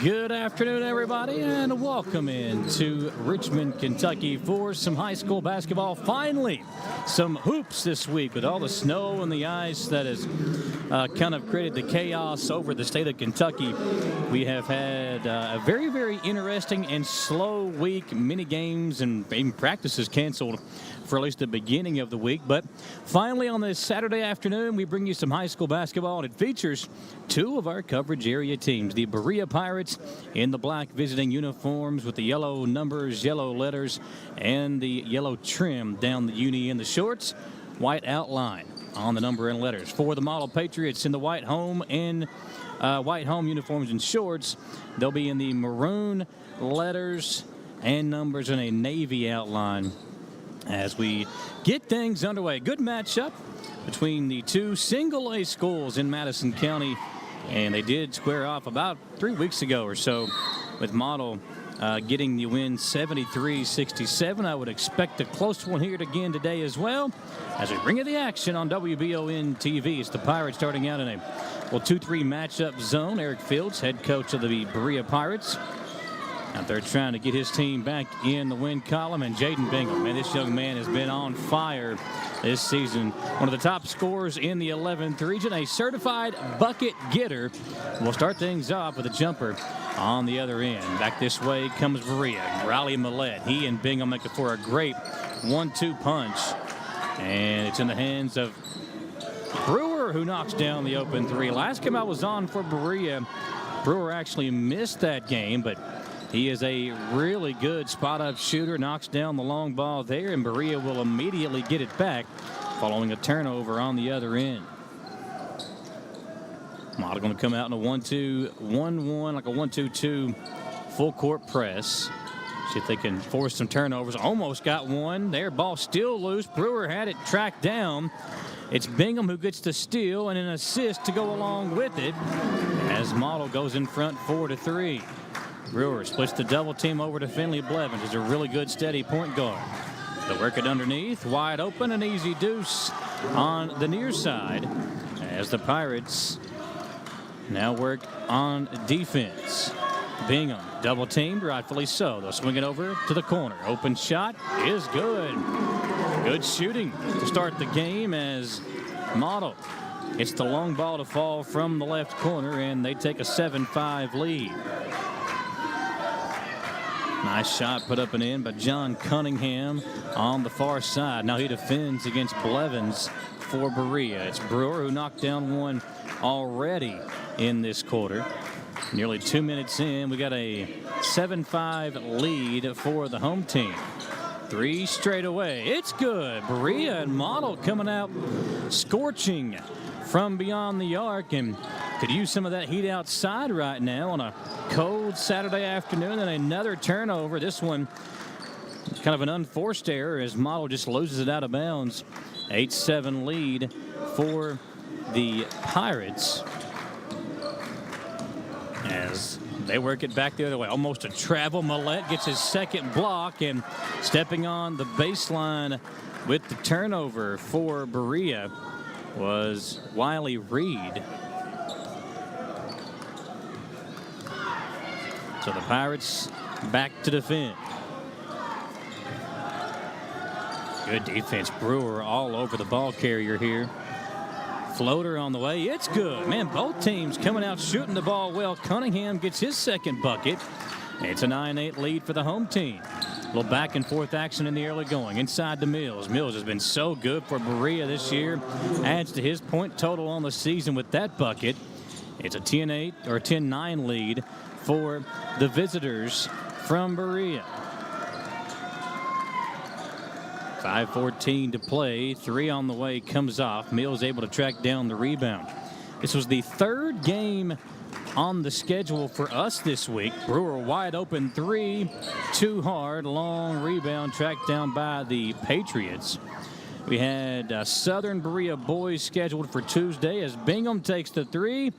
Good afternoon, everybody, and welcome into Richmond, Kentucky for some high school basketball. Finally, some hoops this week with all the snow and the ice that has kind of created the chaos over the state of Kentucky. We have had a very, very interesting and slow week. Many games and even practices canceled for at least the beginning of the week. But finally, on this Saturday afternoon, we bring you some high school basketball, and it features two of our coverage area teams, the Berea Pirates in the black visiting uniforms with the yellow numbers, yellow letters, and the yellow trim down the uni in the shorts, white outline on the number and letters. For the Model Patriots in the white home uniforms and shorts, they'll be in the maroon letters and numbers and a navy outline as we get things underway. Good matchup between the two single-A schools in Madison County, and they did square off about 3 weeks ago or so with Model getting the win 73-67. I would expect a close one here again today as well as we bring you the action on WBON TV. It's the Pirates starting out in a 2-3 matchup zone. Eric Fields, head coach of the Berea Pirates, out there trying to get his team back in the win column. And Jaden Bingham, man, this young man has been on fire this season. One of the top scorers in the 11th region, a certified bucket getter. We'll start things off with a jumper on the other end. Back this way comes Berea. Riley Millette, he and Bingham making for a great 1-2 punch. And it's in the hands of Brewer, who knocks down the open three. Last game I was on for Berea, Brewer actually missed that game, but he is a really good spot-up shooter, knocks down the long ball there, and Berea will immediately get it back following a turnover on the other end. Model going to come out in a 1-2-1-1, like a 1-2-2 full court press. See if they can force some turnovers. Almost got one there. Ball still loose. Brewer had it tracked down. It's Bingham who gets the steal and an assist to go along with it as Model goes in front 4-3. Brewer splits the double team over to Finley Blevins. He's a really good steady point guard. They work it underneath, wide open, an easy deuce on the near side as the Pirates now work on defense. Bingham double teamed, rightfully so. They'll swing it over to the corner. Open shot is good. Good shooting to start the game as Model gets the long ball to fall from the left corner, and they take a 7-5 lead. Nice shot put up and in by John Cunningham on the far side. Now he defends against Blevins for Berea. It's Brewer who knocked down one already in this quarter. Nearly 2 minutes in, we got a 7-5 lead for the home team. Three straight away. It's good. Berea and Model coming out scorching from beyond the arc, and could use some of that heat outside right now on a cold Saturday afternoon. And another turnover. This one kind of an unforced error as Model just loses it out of bounds. 8-7 lead for the Pirates as they work it back the other way. Almost a travel. Millette gets his second block, and stepping on the baseline with the turnover for Berea was Wiley Reed. So the Pirates back to defend. Good defense. Brewer all over the ball carrier here. Floater on the way. It's good. Man, both teams coming out shooting the ball well. Cunningham gets his second bucket. It's a 9-8 lead for the home team. A little back and forth action in the early going. Inside to Mills. Mills has been so good for Berea this year. Adds to his point total on the season with that bucket. It's a 10-8 or 10-9 lead for the visitors from Berea. 5:14 to play. Three on the way comes off. Mills able to track down the rebound. This was the third game on the schedule for us this week. Brewer wide open three. Too hard. Long rebound tracked down by the Patriots. We had Southern Berea boys scheduled for Tuesday as Bingham takes the three.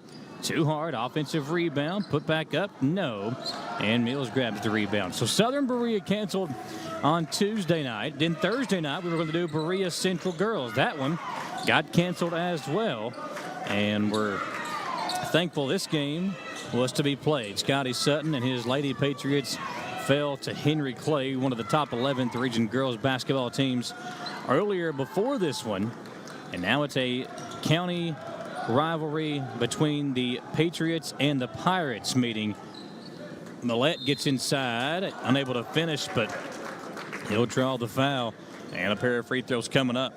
Too hard. Offensive rebound. Put back up. No. And Mills grabs the rebound. So Southern Berea canceled on Tuesday night. Then Thursday night we were going to do Berea Central Girls. That one got canceled as well. And we're thankful this game was to be played. Scotty Sutton and his Lady Patriots fell to Henry Clay, one of the top 11th region girls basketball teams earlier before this one. And now it's a county rivalry between the Patriots and the Pirates meeting. Millette gets inside, unable to finish, but he'll draw the foul. And a pair of free throws coming up.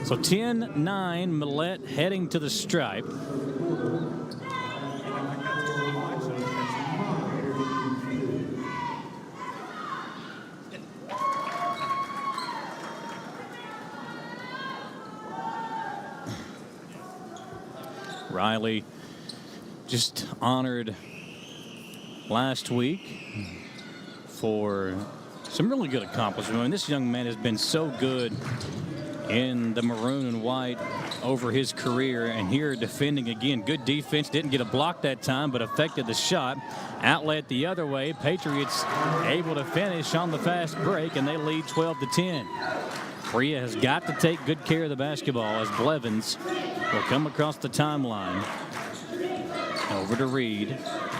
So 10-9, Millette heading to the stripe. Riley just honored last week for some really good accomplishments. I mean, this young man has been so good in the maroon and white over his career, and here defending again. Good defense, didn't get a block that time, but affected the shot. Outlet the other way. Patriots able to finish on the fast break, and they lead 12-10. Berea has got to take good care of the basketball as Blevins will come across the timeline. Over to Reed.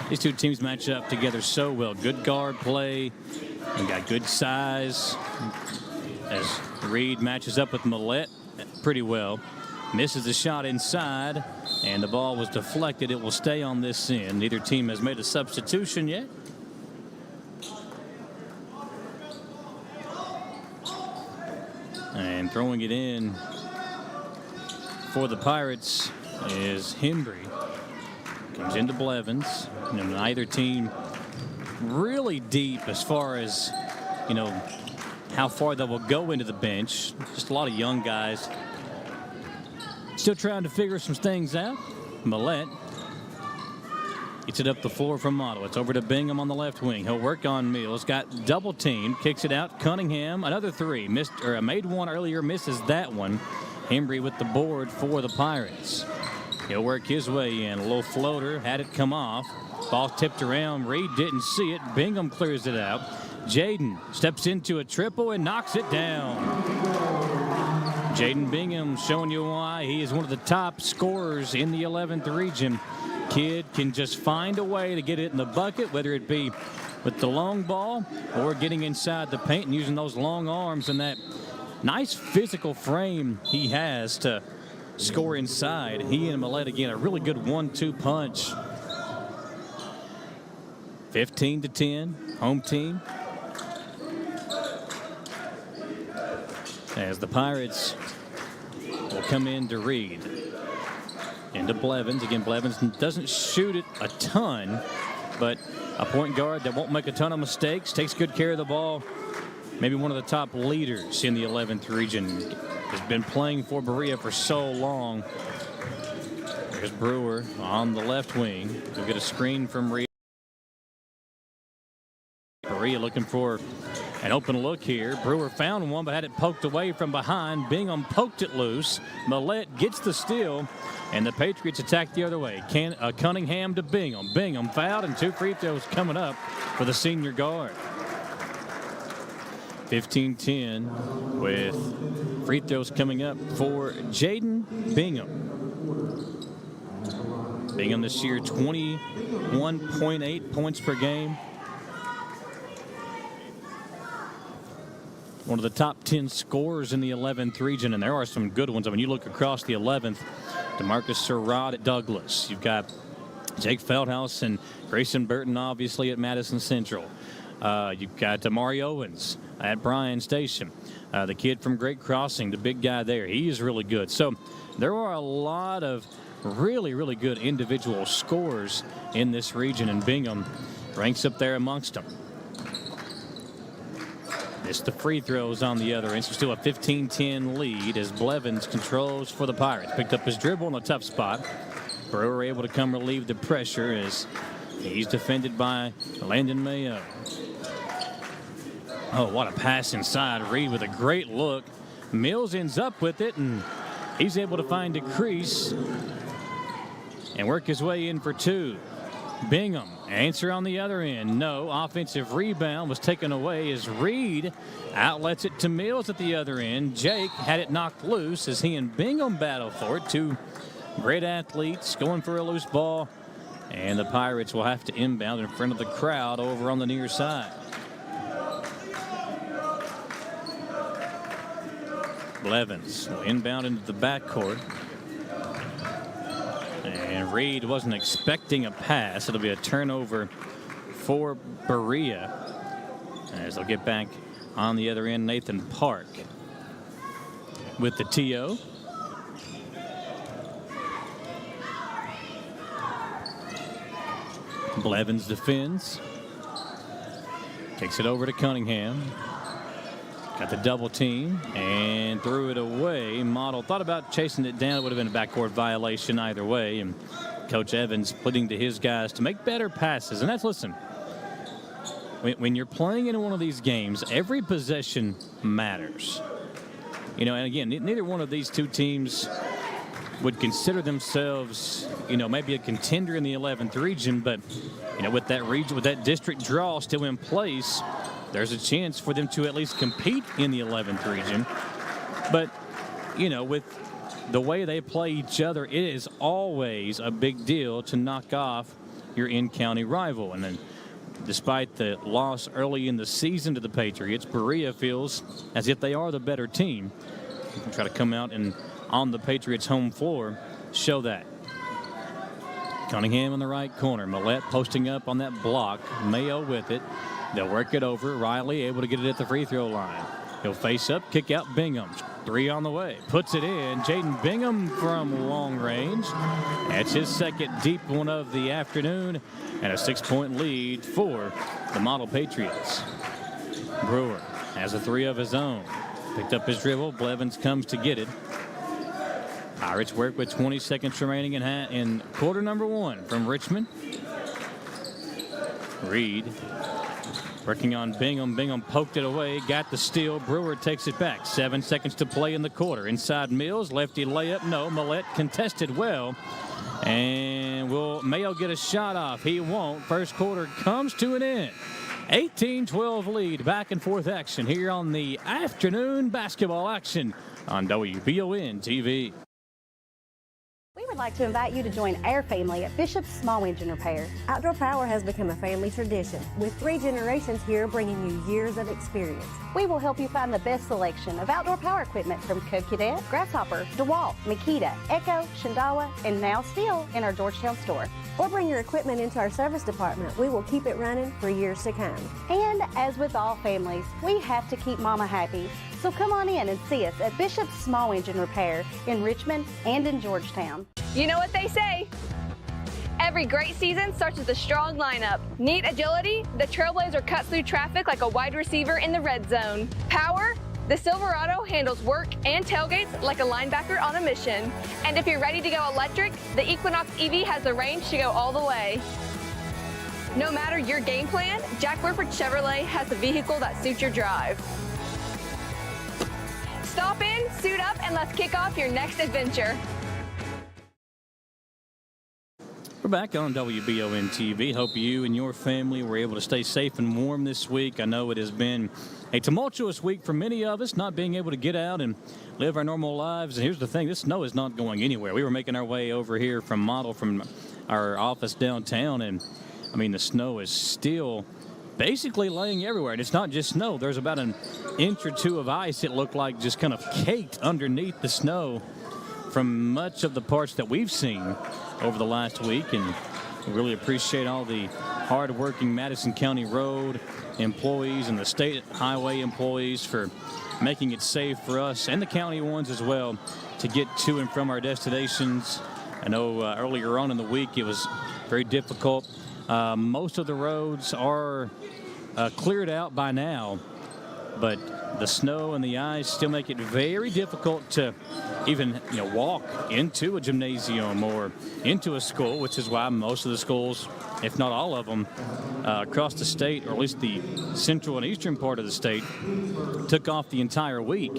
These two teams match up together so well. Good guard play. They've got good size. As Reed matches up with Millette pretty well. Misses the shot inside, and the ball was deflected. It will stay on this end. Neither team has made a substitution yet. And throwing it in for the Pirates is Hembry. Comes into Blevins. And neither team really deep as far as, you know, how far they will go into the bench. Just a lot of young guys still trying to figure some things out. Millette gets it up the floor from Model. It's over to Bingham on the left wing. He'll work on Mills. Got double teamed. Kicks it out. Cunningham, another three. Made one earlier, misses that one. Hembry with the board for the Pirates. He'll work his way in. A little floater. Had it come off. Ball tipped around. Reed didn't see it. Bingham clears it out. Jaden steps into a triple and knocks it down. Jaden Bingham showing you why he is one of the top scorers in the 11th region. Kid can just find a way to get it in the bucket, whether it be with the long ball or getting inside the paint and using those long arms and that nice physical frame he has to score inside. He and Millette again, a really good 1-2 punch. 15-10, home team. As the Pirates will come in to Reed. Into Blevins. Again, Blevins doesn't shoot it a ton, but a point guard that won't make a ton of mistakes, takes good care of the ball. Maybe one of the top leaders in the 11th region. Has been playing for Berea for so long. There's Brewer on the left wing. He'll get a screen from Reed. Berea looking for an open look here. Brewer found one but had it poked away from behind. Bingham poked it loose. Millette gets the steal, and the Patriots attack the other way. Cunningham to Bingham. Bingham fouled, and 2 free throws coming up for the senior guard. 15-10 with free throws coming up for Jaden Bingham. Bingham this year 21.8 points per game. One of the top 10 scorers in the 11th region, and there are some good ones. I mean, you look across the 11th, DeMarcus Surratt at Douglas. You've got Jake Feldhaus and Grayson Burton, obviously, at Madison Central. You've got Amari Owens at Bryan Station. The kid from Great Crossing, the big guy there, he is really good. So there are a lot of really, really good individual scorers in this region, and Bingham ranks up there amongst them. Missed the free throws on the other end, so still a 15-10 lead as Blevins controls for the Pirates. Picked up his dribble in a tough spot. Brewer able to come relieve the pressure as he's defended by Landon Mayo. Oh, what a pass inside. Reed with a great look. Mills ends up with it, and he's able to find a crease and work his way in for two. Bingham, answer on the other end. No. Offensive rebound was taken away as Reed outlets it to Mills at the other end. Jake had it knocked loose as he and Bingham battle for it. Two great athletes going for a loose ball. And the Pirates will have to inbound in front of the crowd over on the near side. Blevins will inbound into the backcourt. And Reed wasn't expecting a pass. It'll be a turnover for Berea. As they'll get back on the other end, Nathan Park with the TO. Blevins defends. Takes it over to Cunningham. Got the double team and threw it away. Model thought about chasing it down. It would have been a backcourt violation either way. And Coach Evans pleading to his guys to make better passes. And that's, listen, when you're playing in one of these games, every possession matters. You know, and again, neither one of these two teams would consider themselves, you know, maybe a contender in the 11th region, but, you know, with that region, with that district draw still in place, there's a chance for them to at least compete in the 11th region. But, you know, with the way they play each other, it is always a big deal to knock off your in-county rival. And then despite the loss early in the season to the Patriots, Berea feels as if they are the better team. Try to come out and on the Patriots' home floor show that. Cunningham in the right corner. Millette posting up on that block. Mayo with it. They'll work it over. Riley able to get it at the free throw line. He'll face up, kick out Bingham. 3 on the way. Puts it in. Jaden Bingham from long range. That's his second deep one of the afternoon. And a 6-point lead for the Model Patriots. Brewer has a 3 of his own. Picked up his dribble. Blevins comes to get it. Pirates work with 20 seconds remaining in quarter number 1 from Richmond. Reed working on Bingham. Bingham poked it away, got the steal. Brewer takes it back. 7 seconds to play in the quarter. Inside Mills, lefty layup. No, Millette contested well. And will Mayo get a shot off? He won't. First quarter comes to an end. 18-12 lead, back and forth action here on the afternoon basketball action on WBON TV. We would like to invite you to join our family at Bishop's Small Engine Repair. Outdoor Power has become a family tradition, with 3 generations here bringing you years of experience. We will help you find the best selection of outdoor power equipment from Co-Cadet, Grasshopper, DeWalt, Makita, Echo, Shindawa, and now still in our Georgetown store. Or bring your equipment into our service department. We will keep it running for years to come. And as with all families, we have to keep Mama happy. So come on in and see us at Bishop's Small Engine Repair in Richmond and in Georgetown. You know what they say. Every great season starts with a strong lineup. Neat agility, the Trailblazer cuts through traffic like a wide receiver in the red zone. Power, the Silverado handles work and tailgates like a linebacker on a mission. And if you're ready to go electric, the Equinox EV has the range to go all the way. No matter your game plan, Jack Burford Chevrolet has the vehicle that suits your drive. Stop in, suit up, and let's kick off your next adventure. We're back on WBON TV. Hope you and your family were able to stay safe and warm this week. I know it has been a tumultuous week for many of us, not being able to get out and live our normal lives. And here's the thing, this snow is not going anywhere. We were making our way over here from Model, from our office downtown, and I mean, the snow is still basically laying everywhere. And it's not just snow. There's about an inch or 2 of ice, it looked like, just kind of caked underneath the snow from much of the parts that we've seen over the last week. And we really appreciate all the hard-working Madison County Road employees and the state highway employees for making it safe for us and the county ones as well to get to and from our destinations. I know earlier on in the week it was very difficult. Most of the roads are cleared out by now, but the snow and the ice still make it very difficult to even walk into a gymnasium or into a school, which is why most of the schools, if not all of them, across the state, or at least the central and eastern part of the state, took off the entire week.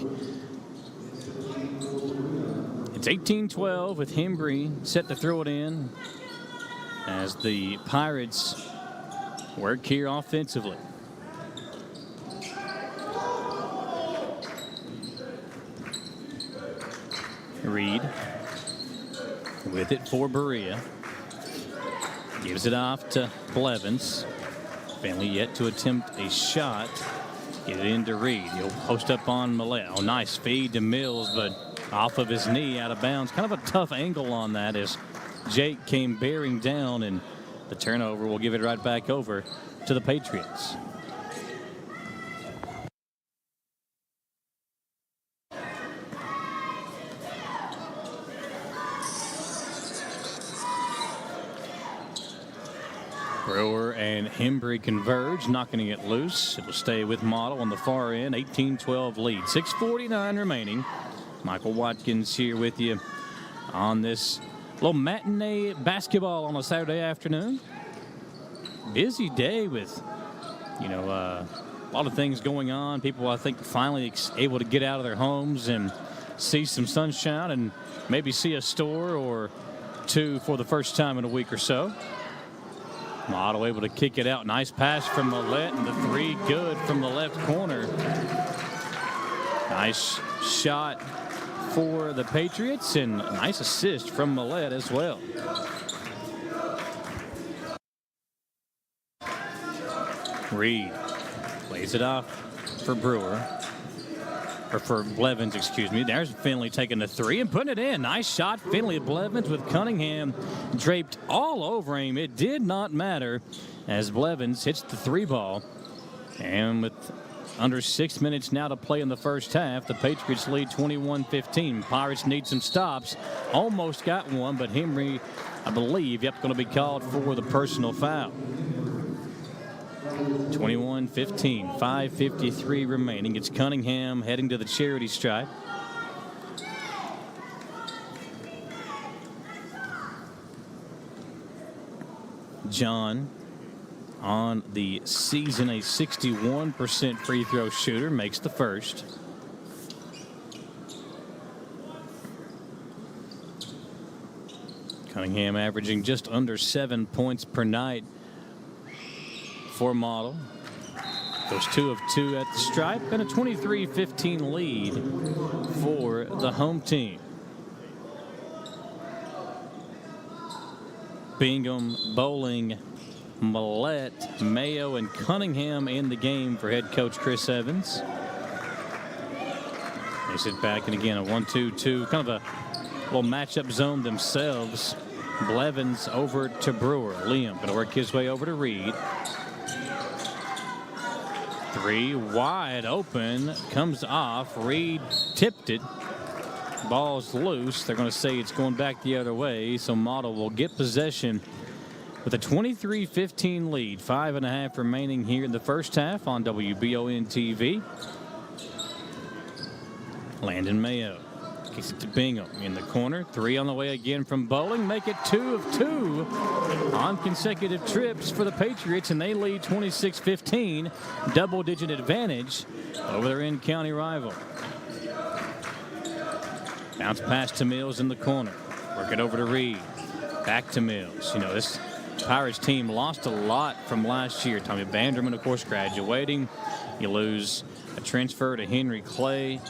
It's 18-12 with Hembry set to throw it in as the Pirates work here offensively. Reed with it for Berea. Gives it off to Blevins. Finley yet to attempt a shot. Get it into Reed. He'll post up on Millett. Oh, nice feed to Mills, but off of his knee, out of bounds. Kind of a tough angle on that as Jake came bearing down, and the turnover will give it right back over to the Patriots. Brewer and Hembry converge, knocking it loose. It'll stay with Model on the far end. 18-12 lead. 6:49 remaining. Michael Watkins here with you on this little matinee basketball on a Saturday afternoon. Busy day with, a lot of things going on. People, I think, finally able to get out of their homes and see some sunshine and maybe see a store or two for the first time in a week or so. Model able to kick it out. Nice pass from Millett, and the three good from the left corner. Nice shot for the Patriots, and a nice assist from Millett as well. Reed plays it off for Brewer. Or for Blevins, excuse me. There's Finley taking the three and putting it in. Nice shot. Finley Blevins with Cunningham draped all over him. It did not matter as Blevins hits the three ball. And with under 6 minutes now to play in the first half, the Patriots lead 21-15. Pirates need some stops. Almost got one, but Henry, I believe, going to be called for the personal foul. 21-15, 5:53 remaining. It's Cunningham heading to the charity stripe. John, on the season, a 61% free throw shooter, makes the first. Cunningham averaging just under 7 points per night for Model. Goes 2 of 2 at the stripe, and a 23-15 lead for the home team. Bingham, Bowling, Millett, Mayo, and Cunningham in the game for head coach Chris Evans. They sit back, and again a 1-2-2, kind of a little matchup zone themselves. Blevins over to Brewer. Liam going to work his way over to Reed. Three wide open, comes off. Reed tipped it. Ball's loose. They're going to say it's going back the other way, so Model will get possession with a 23-15 lead. 5.5 remaining here in the first half on WBON TV. Landon Mayo kicks it to Bingham in the corner. Three on the way again from Bowling. Make it 2 of 2 on consecutive trips for the Patriots, and they lead 26-15. Double-digit advantage over their in-county rival. Bounce pass to Mills in the corner. Work it over to Reed. Back to Mills. This Pirates team lost a lot from last year. Tommy Vanderman, of course, graduating. You lose a transfer to Henry Clay.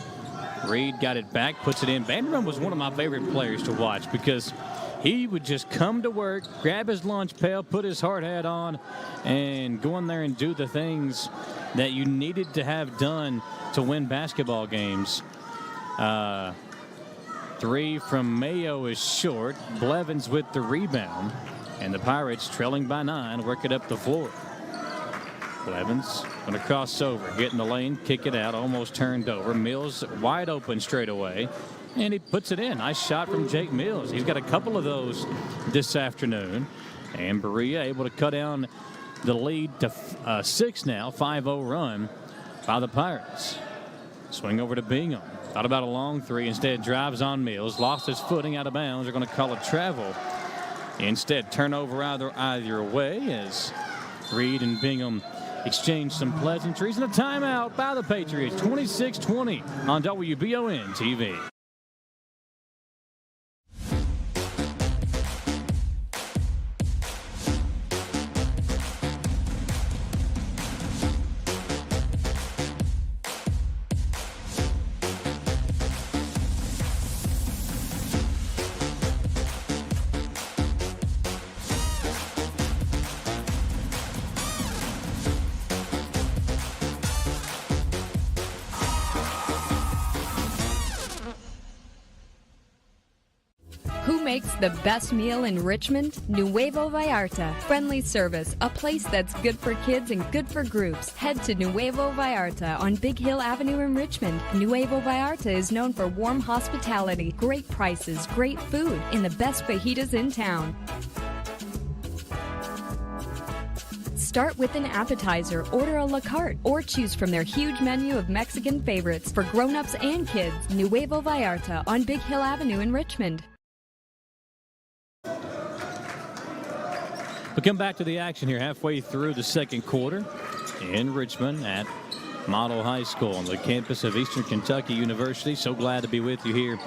Reed got it back, puts it in. Vanderman was one of my favorite players to watch because he would just come to work, grab his lunch pail, put his hard hat on, and go in there and do the things that you needed to have done to win basketball games. Three from Mayo is short. Blevins with the rebound, and the Pirates trailing by 9 work it up the floor. Blevins going to cross over, get in the lane, kick it out, almost turned over. Mills wide open straight away, and he puts it in. Nice shot from Jake Mills. He's got a couple of those this afternoon. And Berea able to cut down the lead to 6 now. 5-0 run by the Pirates. Swing over to Bingham. Thought about a long three. Instead drives on Mills. Lost his footing out of bounds. They're going to call it travel. Instead turnover either way as Reed and Bingham exchange some pleasantries, and a timeout by the Patriots. 26-20 on WBON TV. makes the best meal in Richmond? Nuevo Vallarta. Friendly service, a place that's good for kids and good for groups. Head to Nuevo Vallarta on Big Hill Avenue in Richmond. Nuevo Vallarta is known for warm hospitality, great prices, great food, and the best fajitas in town. Start with an appetizer, order a la carte, or choose from their huge menu of Mexican favorites for grown-ups and kids. Nuevo Vallarta on Big Hill Avenue in Richmond. We come back to the action here halfway through the second quarter in Richmond at Model High School on the campus of Eastern Kentucky University. So glad to be with you here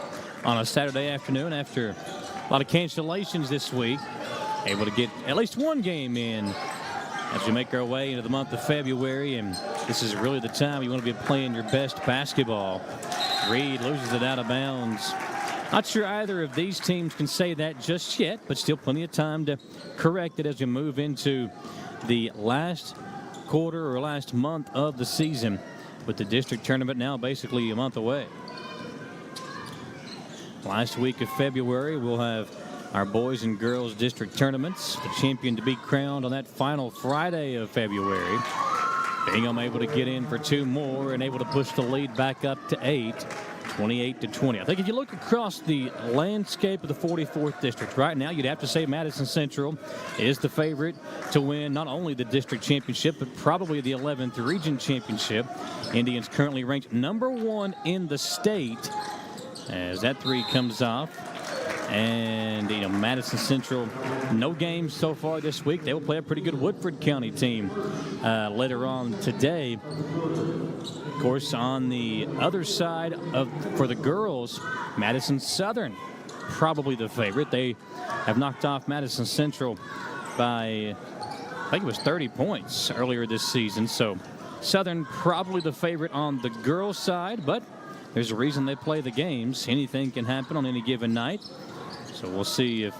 on a Saturday afternoon after a lot of cancellations this week. Able to get at least one game in as we make our way into the month of February, and this is really the time you want to be playing your best basketball. Reed loses it out of bounds. Not sure either of these teams can say that just yet, but still plenty of time to correct it as we move into the last quarter or last month of the season, with the district tournament now basically a month away. Last week of February, we'll have our boys and girls district tournaments. The champion to be crowned on that final Friday of February. Bingham able to get in for two more and able to push the lead back up to 8, 28-20. I think if you look across the landscape of the 44th district right now, you'd have to say Madison Central is the favorite to win not only the district championship, but probably the 11th region championship. Indians currently ranked number 1 in the state as that three comes off. And, Madison Central, no games so far this week. They will play a pretty good Woodford County team later on today. Of course, on the other side for the girls, Madison Southern, probably the favorite. They have knocked off Madison Central by, I think it was 30 points earlier this season. So Southern probably the favorite on the girls' side, but there's a reason they play the games. Anything can happen on any given night. So we'll see if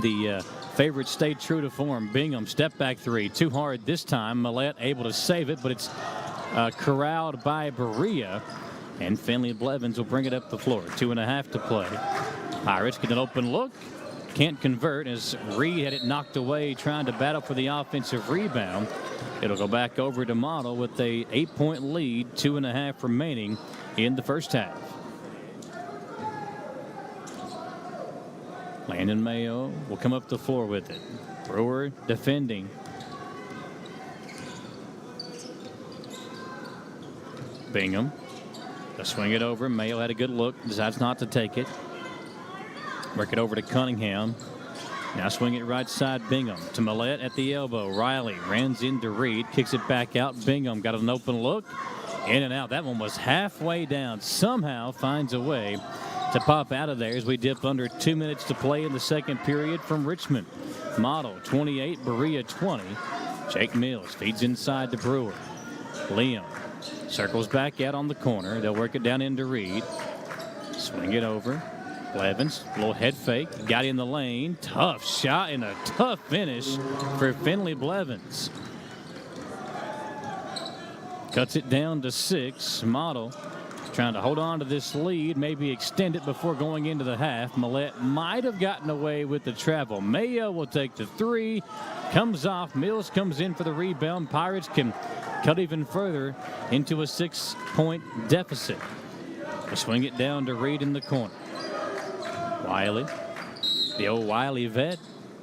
the favorites stay true to form. Bingham, step back three. Too hard this time. Millette able to save it, but it's corralled by Berea. And Finley Blevins will bring it up the floor. 2.5 to play. Pirates get an open look. Can't convert as Reed had it knocked away trying to battle for the offensive rebound. It'll go back over to Model with a 8-point lead. 2.5 remaining in the first half. Landon Mayo will come up the floor with it. Brewer defending. Bingham. They'll swing it over. Mayo had a good look. Decides not to take it. Work it over to Cunningham. Now swing it right side. Bingham to Millette at the elbow. Riley runs into Reed. Kicks it back out. Bingham got an open look. In and out. That one was halfway down. Somehow finds a way to pop out of there as we dip under 2 minutes to play in the second period from Richmond. Model 28, Berea 20. Jake Mills feeds inside to Brewer. Liam circles back out on the corner. They'll work it down into Reed. Swing it over. Blevins, little head fake. Got in the lane. Tough shot and a tough finish for Finley Blevins. Cuts it down to 6. Model trying to hold on to this lead, maybe extend it before going into the half. Millette might have gotten away with the travel. Mayo will take the three. Comes off. Mills comes in for the rebound. Pirates can cut even further into a 6-point deficit. We'll swing it down to Reed in the corner. Wiley, the old Wiley vet,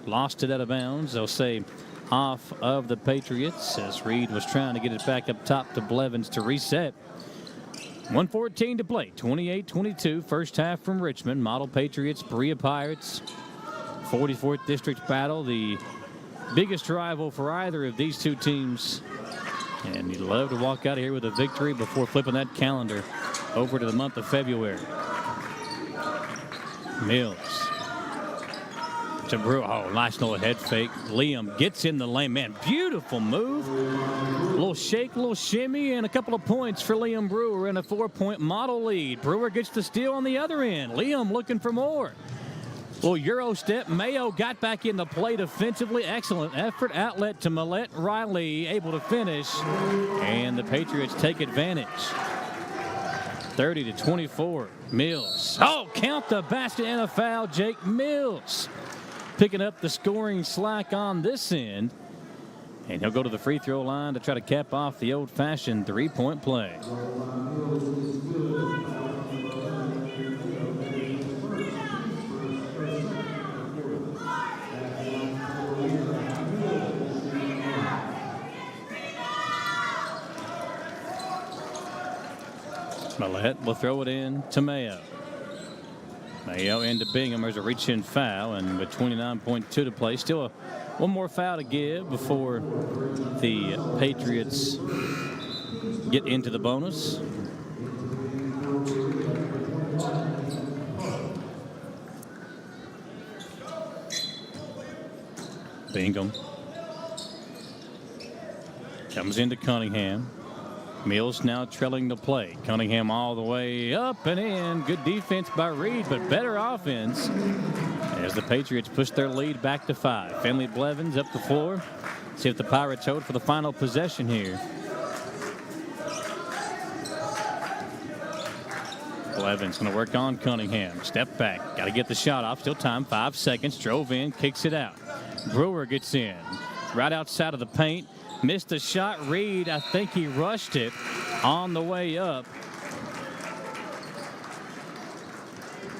lost it out of bounds. They'll say off of the Patriots as Reed was trying to get it back up top to Blevins to reset. 1:14 to play. 28-22. First half from Richmond. Model Patriots, Berea Pirates. 44th District battle. The biggest rival for either of these two teams. And you'd love to walk out of here with a victory before flipping that calendar over to the month of February. Mills to Brewer. Oh, nice little head fake. Liam gets in the lane. Man, beautiful move. A little shake, a little shimmy, and a couple of points for Liam Brewer in a 4-point Model lead. Brewer gets the steal on the other end. Liam looking for more. Little Euro step. Mayo got back in the play defensively. Excellent effort. Outlet to Millette. Riley able to finish. And the Patriots take advantage. 30-24. Mills. Oh, count the basket and a foul. Jake Mills picking up the scoring slack on this end. And he'll go to the free throw line to try to cap off the old-fashioned three-point play. Millette will throw it in to Mayo. Mayo into Bingham. There's a reach-in foul, and with 29.2 to play, still one more foul to give before the Patriots get into the bonus. Bingham comes into Cunningham. Mills now trailing the play. Cunningham all the way up and in. Good defense by Reed, but better offense as the Patriots push their lead back to 5. Finley Blevins up the floor. See if the Pirates hold for the final possession here. Blevins going to work on Cunningham. Step back. Got to get the shot off. Still time. 5 seconds. Drove in. Kicks it out. Brewer gets in. Right outside of the paint. Missed the shot. Reed, I think he rushed it on the way up.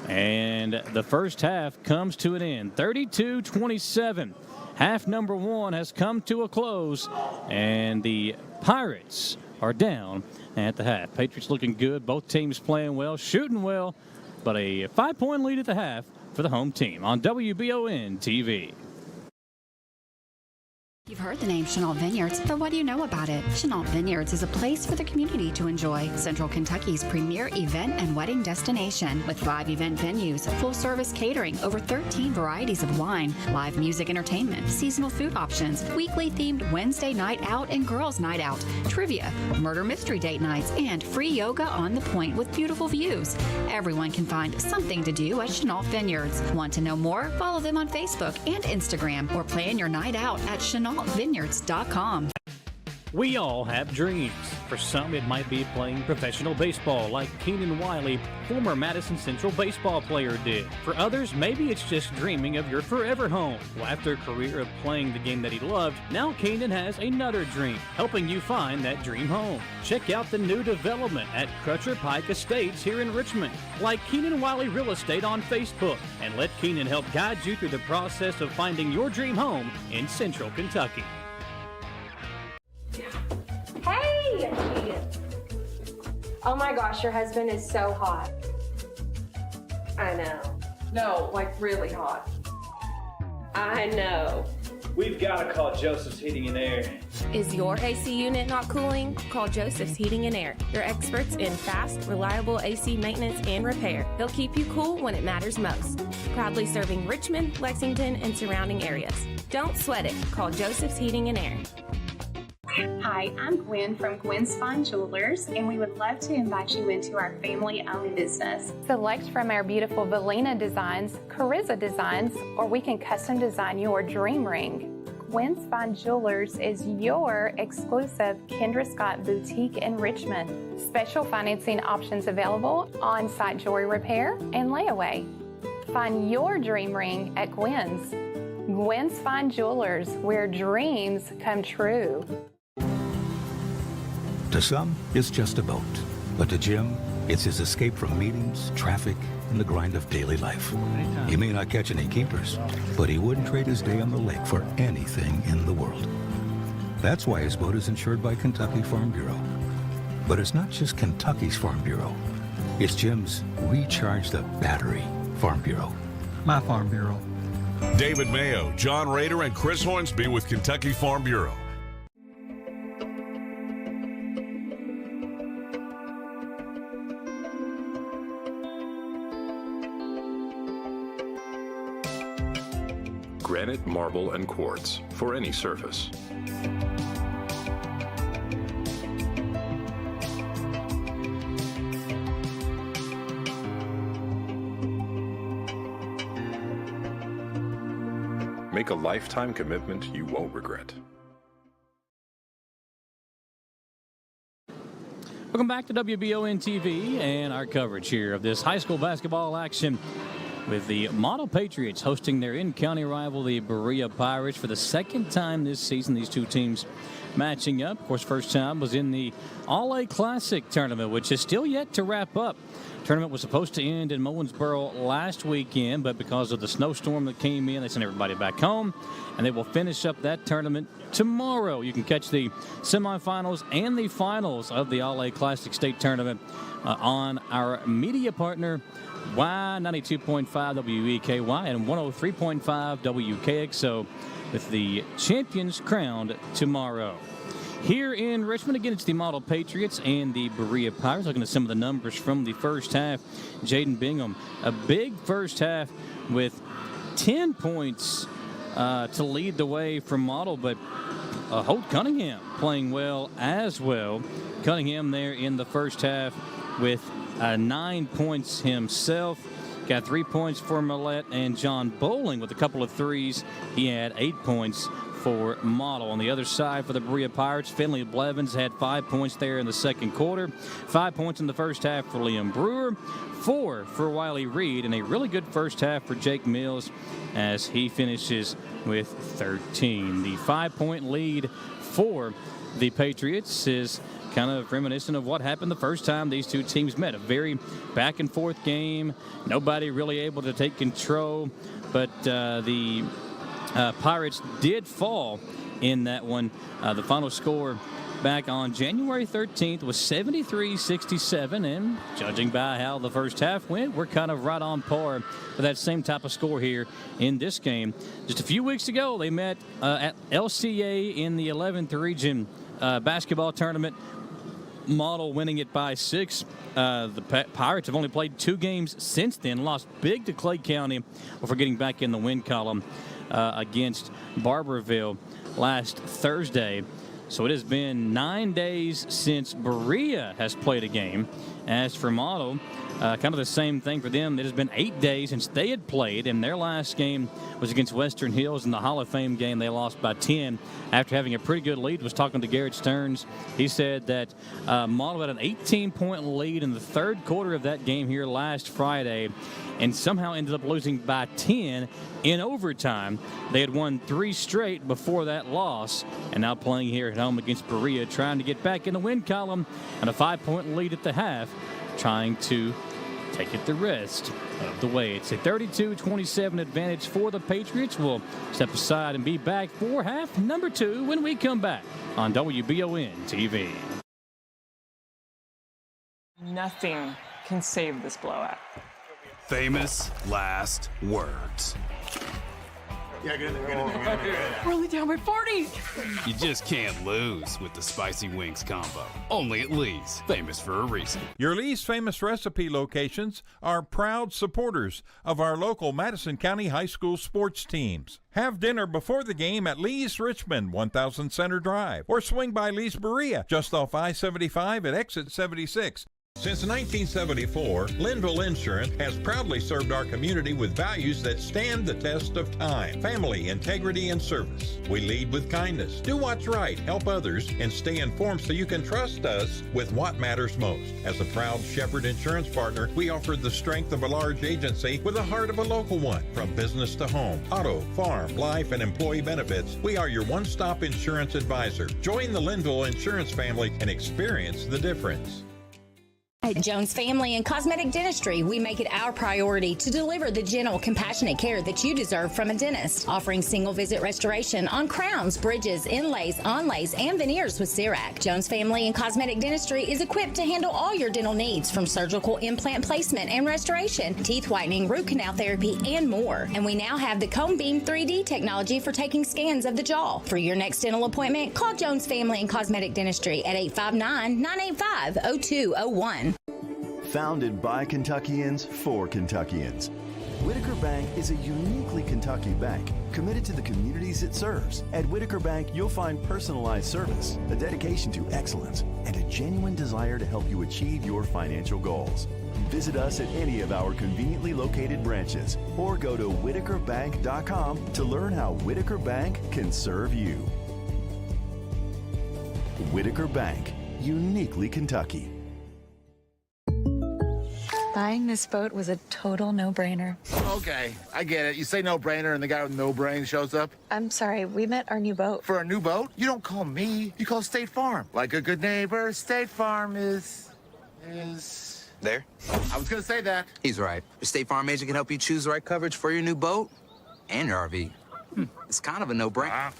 And the first half comes to an end. 32-27. Half number 1 has come to a close. And the Pirates are down at the half. Patriots looking good. Both teams playing well, shooting well. But a 5-point lead at the half for the home team on WBON TV. You've heard the name Chenault Vineyards, but what do you know about it? Chenault Vineyards is a place for the community to enjoy. Central Kentucky's premier event and wedding destination with 5 event venues, full-service catering, over 13 varieties of wine, live music entertainment, seasonal food options, weekly themed Wednesday night out and girls night out, trivia, murder mystery date nights, and free yoga on the point with beautiful views. Everyone can find something to do at Chenault Vineyards. Want to know more? Follow them on Facebook and Instagram or plan your night out at ChenaultVineyards.com. We all have dreams. For some, it might be playing professional baseball like Keenan Wiley, former Madison Central baseball player, did. For others, maybe it's just dreaming of your forever home. Well, after a career of playing the game that he loved, now Keenan has another dream, helping you find that dream home. Check out the new development at Crutcher Pike Estates here in Richmond. Like Keenan Wiley Real Estate on Facebook, and let Keenan help guide you through the process of finding your dream home in Central Kentucky. Hey! Oh my gosh, your husband is so hot. I know. No, like really hot. I know. We've got to call Joseph's Heating and Air. Is your AC unit not cooling? Call Joseph's Heating and Air. Your experts in fast, reliable AC maintenance and repair. They'll keep you cool when it matters most. Proudly serving Richmond, Lexington, and surrounding areas. Don't sweat it. Call Joseph's Heating and Air. Hi, I'm Gwen from Gwen's Fine Jewelers, and we would love to invite you into our family-owned business. Select from our beautiful Valina designs, Carriza designs, or we can custom design your dream ring. Gwen's Fine Jewelers is your exclusive Kendra Scott boutique in Richmond. Special financing options available, on-site jewelry repair, and layaway. Find your dream ring at Gwen's. Gwen's Fine Jewelers, where dreams come true. To some, it's just a boat. But to Jim, it's his escape from meetings, traffic, and the grind of daily life. He may not catch any keepers, but he wouldn't trade his day on the lake for anything in the world. That's why his boat is insured by Kentucky Farm Bureau. But it's not just Kentucky's Farm Bureau. It's Jim's Recharge the Battery Farm Bureau. My Farm Bureau. David Mayo, John Rader, and Chris Hornsby with Kentucky Farm Bureau. Granite, marble, and quartz for any surface. Make a lifetime commitment you won't regret. Welcome back to WBON TV and our coverage here of this high school basketball action with the Model Patriots hosting their in-county rival, the Berea Pirates, for the second time this season. These two teams matching up. Of course, first time was in the All-A Classic tournament, which is still yet to wrap up. Tournament was supposed to end in Mowensboro last weekend, but because of the snowstorm that came in, they sent everybody back home, and they will finish up that tournament tomorrow. You can catch the semifinals and the finals of the All-A Classic State Tournament on our media partner, Y92.5 WEKY and 103.5 WKXO, with the champions crowned tomorrow. Here in Richmond, again, it's the Model Patriots and the Berea Pirates. Looking at some of the numbers from the first half. Jaden Bingham, a big first half with 10 points to lead the way from Model, but Holt Cunningham playing well as well. Cunningham there in the first half with 9 points himself. Got 3 points for Millette, and John Bowling with a couple of threes. He had 8 points for Model. On the other side for the Berea Pirates, Finley Blevins had 5 points there in the second quarter. 5 points in the first half for Liam Brewer. 4 for Wiley Reed, and a really good first half for Jake Mills as he finishes with 13. The 5-point lead for the Patriots is kind of reminiscent of what happened the first time these two teams met. A very back-and-forth game. Nobody really able to take control, but the Pirates did fall in that one. The final score back on January 13th was 73-67, and judging by how the first half went, we're kind of right on par with that same type of score here in this game. Just a few weeks ago, they met at LCA in the 11th region basketball tournament. Model winning it by 6. The Pirates have only played 2 games since then, lost big to Clay County before getting back in the win column against Barberville last Thursday. So it has been 9 days since Berea has played a game. As for Model, kind of the same thing for them. It has been 8 days since they had played, and their last game was against Western Hills in the Hall of Fame game. They lost by 10 after having a pretty good lead. Was talking to Garrett Stearns. He said that Model had an 18-point lead in the third quarter of that game here last Friday, and somehow ended up losing by 10 in overtime. They had won 3 straight before that loss, and now playing here at home against Berea, trying to get back in the win column, and a 5-point lead at the half, trying to take it the rest of the way. It's a 32-27 advantage for the Patriots. We'll step aside and be back for half number 2 when we come back on WBON TV. Nothing can save this blowout. Famous last words. Yeah, get in there. We're only down by 40. You just can't lose with the Spicy Wings combo. Only at Lee's, famous for a reason. Your Lee's Famous Recipe locations are proud supporters of our local Madison County High School sports teams. Have dinner before the game at Lee's Richmond, 1000 Center Drive, or swing by Lee's Berea, just off I-75 at exit 76. Since 1974, Linville Insurance has proudly served our community with values that stand the test of time: family, integrity, and service. We lead with kindness, do what's right, help others, and stay informed so you can trust us with what matters most. As a proud Shepherd Insurance partner, we offer the strength of a large agency with the heart of a local one. From business to home, auto, farm, life, and employee benefits, we are your one-stop insurance advisor. Join the Linville Insurance family and experience the difference. At Jones Family and Cosmetic Dentistry, we make it our priority to deliver the gentle, compassionate care that you deserve from a dentist. Offering single-visit restoration on crowns, bridges, inlays, onlays, and veneers with CERAC. Jones Family and Cosmetic Dentistry is equipped to handle all your dental needs, from surgical implant placement and restoration, teeth whitening, root canal therapy, and more. And we now have the Cone Beam 3D technology for taking scans of the jaw. For your next dental appointment, call Jones Family and Cosmetic Dentistry at 859-985-0201. Founded by Kentuckians for Kentuckians, Whitaker Bank is a uniquely Kentucky bank committed to the communities it serves. At Whitaker Bank, you'll find personalized service, a dedication to excellence, and a genuine desire to help you achieve your financial goals. Visit us at any of our conveniently located branches or go to whitakerbank.com to learn how Whitaker Bank can serve you. Whitaker Bank, uniquely Kentucky. Buying this boat was a total no-brainer. Okay, I get it. You say no-brainer and the guy with no brain shows up. I'm sorry, we met our new boat. For a new boat? You don't call me. You call State Farm. Like a good neighbor, State Farm is... There? I was gonna say that. He's right. Your State Farm agent can help you choose the right coverage for your new boat and your RV. It's kind of a no-brainer.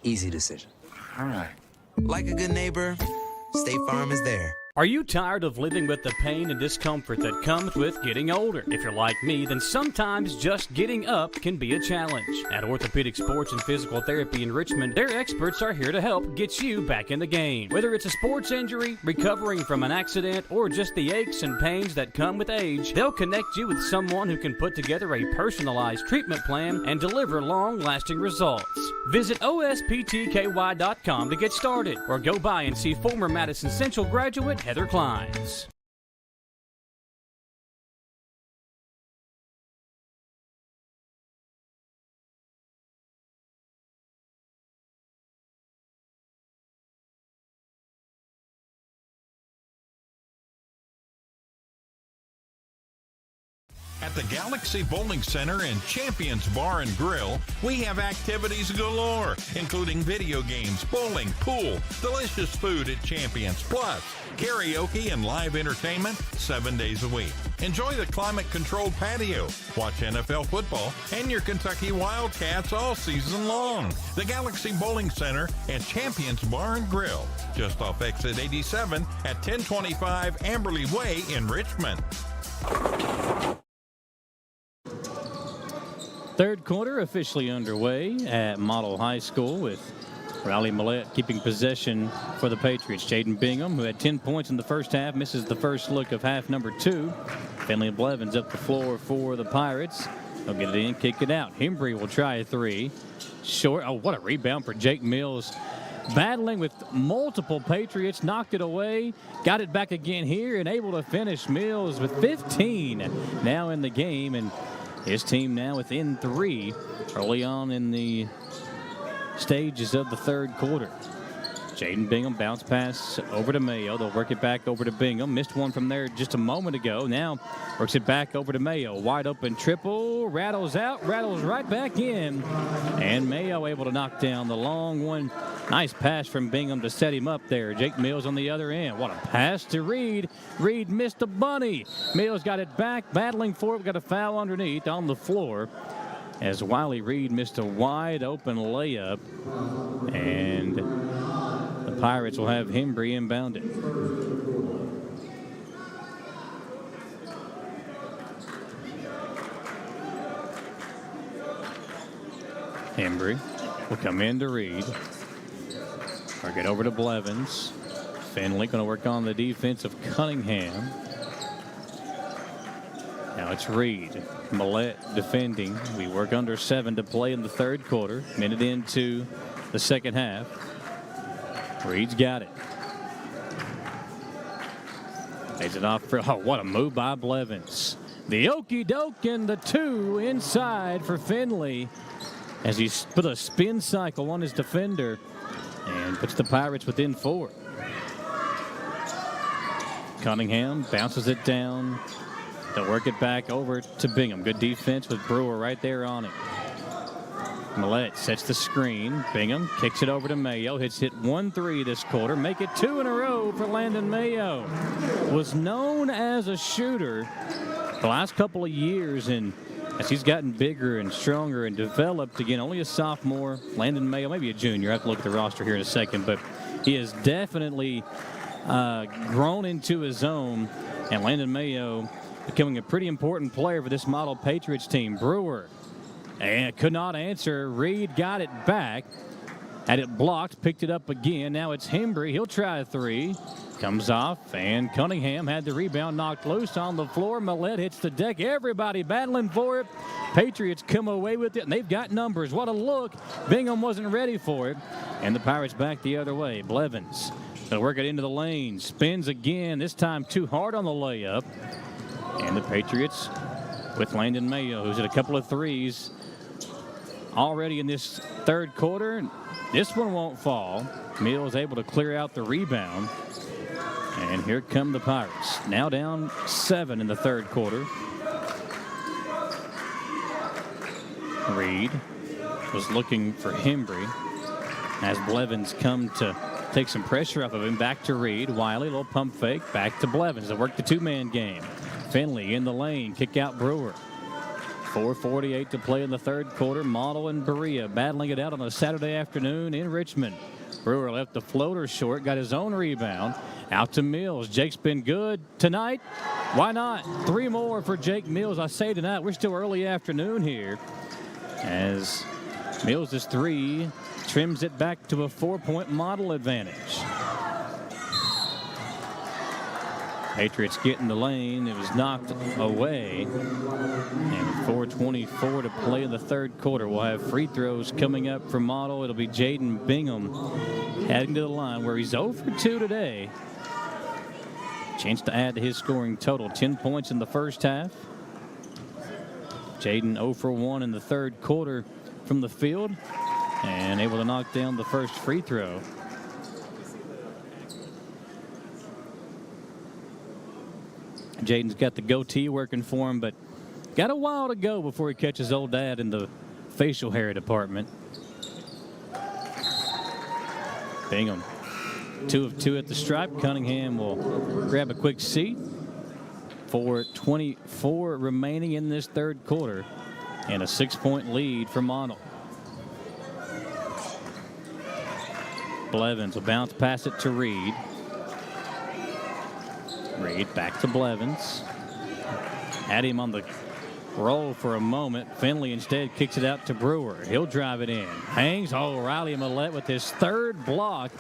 Easy decision. All right. Like a good neighbor, State Farm is there. Are you tired of living with the pain and discomfort that comes with getting older? If you're like me, then sometimes just getting up can be a challenge. At Orthopedic Sports and Physical Therapy in Richmond, their experts are here to help get you back in the game. Whether it's a sports injury, recovering from an accident, or just the aches and pains that come with age, they'll connect you with someone who can put together a personalized treatment plan and deliver long-lasting results. Visit osptky.com to get started, or go by and see former Madison Central graduate Heather Clines. At the Galaxy Bowling Center and Champions Bar and Grill, we have activities galore, including video games, bowling, pool, delicious food at Champions, plus karaoke and live entertainment 7 days a week. Enjoy the climate-controlled patio, watch NFL football, and your Kentucky Wildcats all season long. The Galaxy Bowling Center and Champions Bar and Grill, just off exit 87 at 1025 Amberley Way in Richmond. Third quarter officially underway at Model High School with Riley Millette keeping possession for the Patriots. Jaden Bingham, who had 10 points in the first half, misses the first look of half number 2. Finley Blevins up the floor for the Pirates. They'll get it in, kick it out. Hembry will try a 3. Short. Oh, what a rebound for Jake Mills. Battling with multiple Patriots, knocked it away, got it back again here, and able to finish. Mills with 15 now in the game, and his team now within 3 early on in the stages of the third quarter. Jaden Bingham bounce pass over to Mayo. They'll work it back over to Bingham. Missed one from there just a moment ago. Now works it back over to Mayo. Wide open triple. Rattles out. Rattles right back in. And Mayo able to knock down the long one. Nice pass from Bingham to set him up there. Jake Mills on the other end. What a pass to Reed. Reed missed a bunny. Mills got it back. Battling for it. We got a foul underneath on the floor, as Wiley Reed missed a wide open layup. And the Pirates will have Hembry inbounded. Hembry will come in to Reed. Or get over to Blevins. Finley going to work on the defense of Cunningham. Now it's Reed. Millette defending. We work under 7 to play in the third quarter. Minute into the second half. Reed's got it. Lays it off for, oh, what a move by Blevins. The okey doke and the 2 inside for Finley as he put a spin cycle on his defender and puts the Pirates within 4. Cunningham bounces it down. They'll work it back over to Bingham. Good defense with Brewer right there on it. Millette sets the screen. Bingham kicks it over to Mayo. Hit 1-3 this quarter. Make it 2 in a row for Landon Mayo. Was known as a shooter the last couple of years, and as he's gotten bigger and stronger and developed, again, only a sophomore. Landon Mayo, maybe a junior. I have to look at the roster here in a second, but he has definitely grown into his own, and Landon Mayo becoming a pretty important player for this model Patriots team. Brewer and could not answer. Reed got it back. Had it blocked, picked it up again. Now it's Hembry. He'll try a 3. Comes off, and Cunningham had the rebound knocked loose on the floor. Millette hits the deck. Everybody battling for it. Patriots come away with it, and they've got numbers. What a look. Bingham wasn't ready for it, and the Pirates back the other way. Blevins, they'll work it into the lane. Spins again, this time too hard on the layup. And the Patriots with Landon Mayo, who's at a couple of 3s already in this third quarter. This one won't fall. Mills able to clear out the rebound. And here come the Pirates. Now down 7 in the third quarter. Reed was looking for Hembry as Blevins come to take some pressure off of him. Back to Reed. Wiley, little pump fake. Back to Blevins. They work the two-man game. Finley in the lane. Kick out Brewer. 4:48 to play in the third quarter. Model and Berea battling it out on a Saturday afternoon in Richmond. Brewer left the floater short. Got his own rebound. Out to Mills. Jake's been good tonight. Why not? 3 more for Jake Mills. I say tonight, we're still early afternoon here. As Mills' 3 trims it back to a 4-point Model advantage. Patriots get in the lane. It was knocked away. And with 4:24 to play in the third quarter, we'll have free throws coming up for Model. It'll be Jaden Bingham heading to the line where he's 0 for 2 today. Chance to add to his scoring total. 10 points in the first half. Jaden 0 for 1 in the third quarter from the field and able to knock down the first free throw. Jaden's got the goatee working for him, but got a while to go before he catches old dad in the facial hair department. Bingham 2 of 2 at the stripe. Cunningham will grab a quick seat. 4:24 remaining in this third quarter and a 6-point lead for Model. Blevins will bounce past it to Reed. Reed back to Blevins. Had him on the roll for a moment. Finley instead kicks it out to Brewer. He'll drive it in. Hangs. Oh, Riley Millette with his 3rd block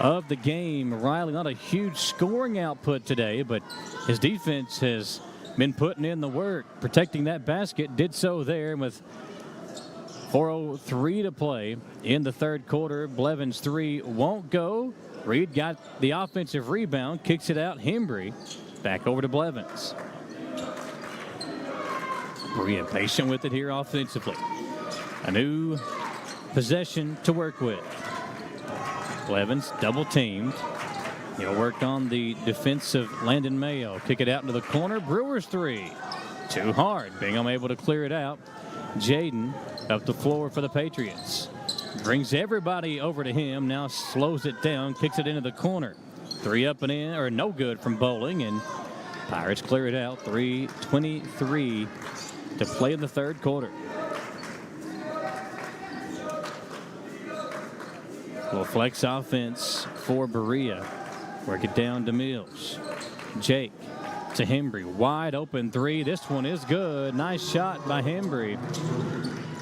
of the game. Riley, not a huge scoring output today, but his defense has been putting in the work, protecting that basket. Did so there. And with 4:03 to play in the third quarter, Blevins' 3 won't go. Reed got the offensive rebound, kicks it out. Hembry back over to Blevins. Berea patient with it here offensively. A new possession to work with. Blevins double teamed. He'll work on the defensive Landon Mayo. Kick it out into the corner. Brewer's 3. Too hard. Bingham able to clear it out. Jaden up the floor for the Patriots. Brings everybody over to him. Now slows it down. Kicks it into the corner. 3 up and in, or no good from Bowling. And Pirates clear it out. 3:23 to play in the third quarter. Little flex offense for Berea. Work it down to Mills. Jake to Hembry. Wide open 3. This one is good. Nice shot by Hembry.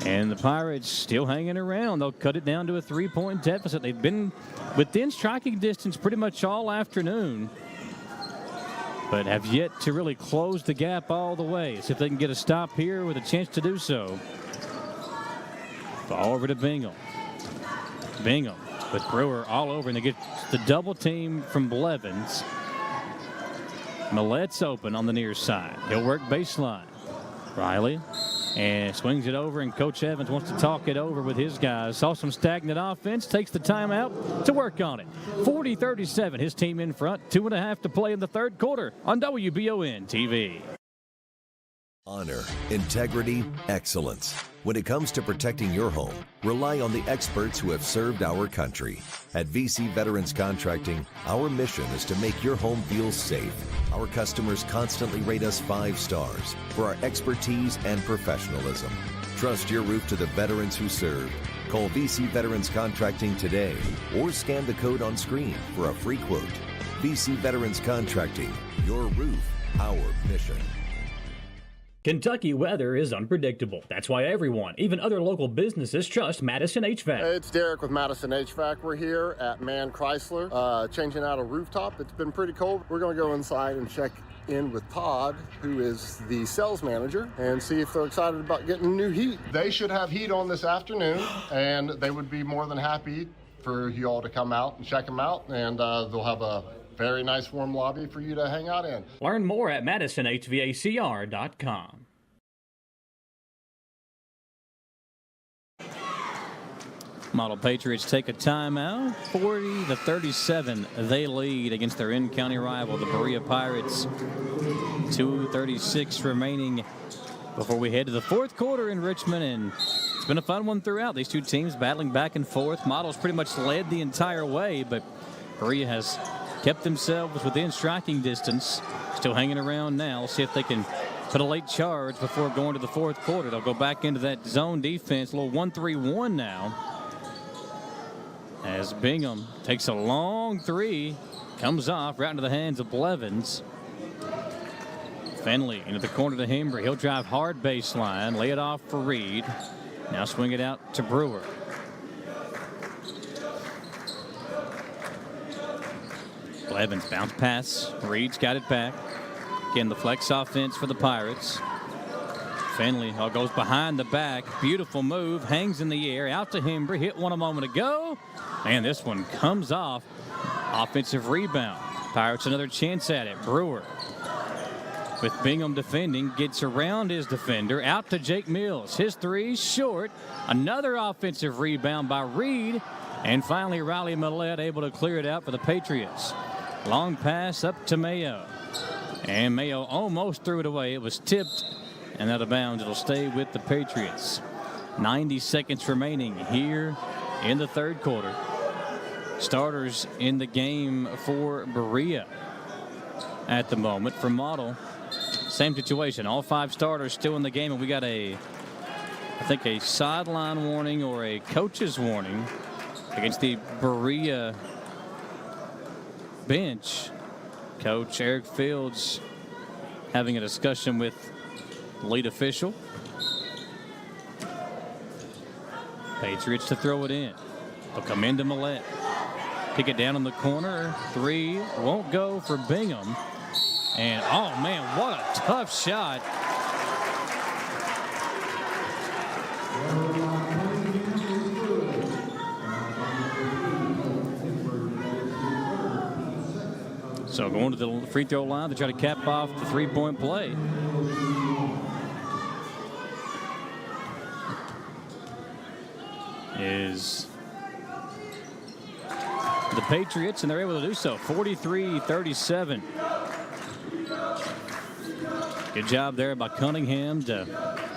And the Pirates still hanging around. They'll cut it down to a 3-point deficit. They've been within striking distance pretty much all afternoon, but have yet to really close the gap all the way. See if they can get a stop here with a chance to do so. Ball over to Bingham. Bingham with Brewer all over, and they get the double team from Blevins. Millette's open on the near side. He'll work baseline. Riley and swings it over, and Coach Evans wants to talk it over with his guys. Saw some stagnant offense, takes the timeout to work on it. 40-37, his team in front. 2.5 to play in the third quarter on WBON TV. Honor, integrity, excellence. When it comes to protecting your home, rely on the experts who have served our country. At VC Veterans Contracting, our mission is to make your home feel safe. Our customers constantly rate us 5 stars for our expertise and professionalism. Trust your roof to the veterans who served. Call VC Veterans Contracting today or scan the code on screen for a free quote. VC Veterans Contracting, your roof, our mission. Kentucky weather is unpredictable. That's why everyone, even other local businesses, trust Madison HVAC. Hey, it's Derek with Madison HVAC. We're here at Mann Chrysler, changing out a rooftop. It's been pretty cold. We're going to go inside and check in with Todd, who is the sales manager, and see if they're excited about getting new heat. They should have heat on this afternoon, and they would be more than happy for you all to come out and check them out, and they'll have a very nice warm lobby for you to hang out in. Learn more at madisonhvacr.com. Model Patriots take a timeout. 40-37, they lead against their in-county rival, the Berea Pirates. 2:36 remaining before we head to the fourth quarter in Richmond, and it's been a fun one throughout. These two teams battling back and forth. Model's pretty much led the entire way, but Berea has kept themselves within striking distance. Still hanging around now. See if they can put a late charge before going to the fourth quarter. They'll go back into that zone defense, a little 1-3-1 now. As Bingham takes a long three, comes off right into the hands of Blevins. Finley into the corner to Hembry. He'll drive hard baseline, lay it off for Reed. Now swing it out to Brewer. Blevins bounce pass. Reed's got it back. Again, the flex offense for the Pirates. Finley goes behind the back. Beautiful move. Hangs in the air. Out to Hembry. Hit one a moment ago. And this one comes off. Offensive rebound. Pirates another chance at it. Brewer with Bingham defending. Gets around his defender. Out to Jake Mills. His three short. Another offensive rebound by Reed. And finally Riley Millette able to clear it out for the Patriots. Long pass up to Mayo. And Mayo almost threw it away. It was tipped and out of bounds. It'll stay with the Patriots. 90 seconds remaining here in the third quarter. Starters in the game for Berea at the moment. For Model, same situation. All five starters still in the game, and we got I think a sideline warning or a coach's warning against the Berea bench. Coach Eric Fields having a discussion with lead official. Patriots to throw it in. They'll come into Millette. Kick it down in the corner. Three won't go for Bingham. And oh man, what a tough shot. So going to the free throw line to try to cap off the three-point play. Is the Patriots, and they're able to do so. 43-37. Good job there by Cunningham to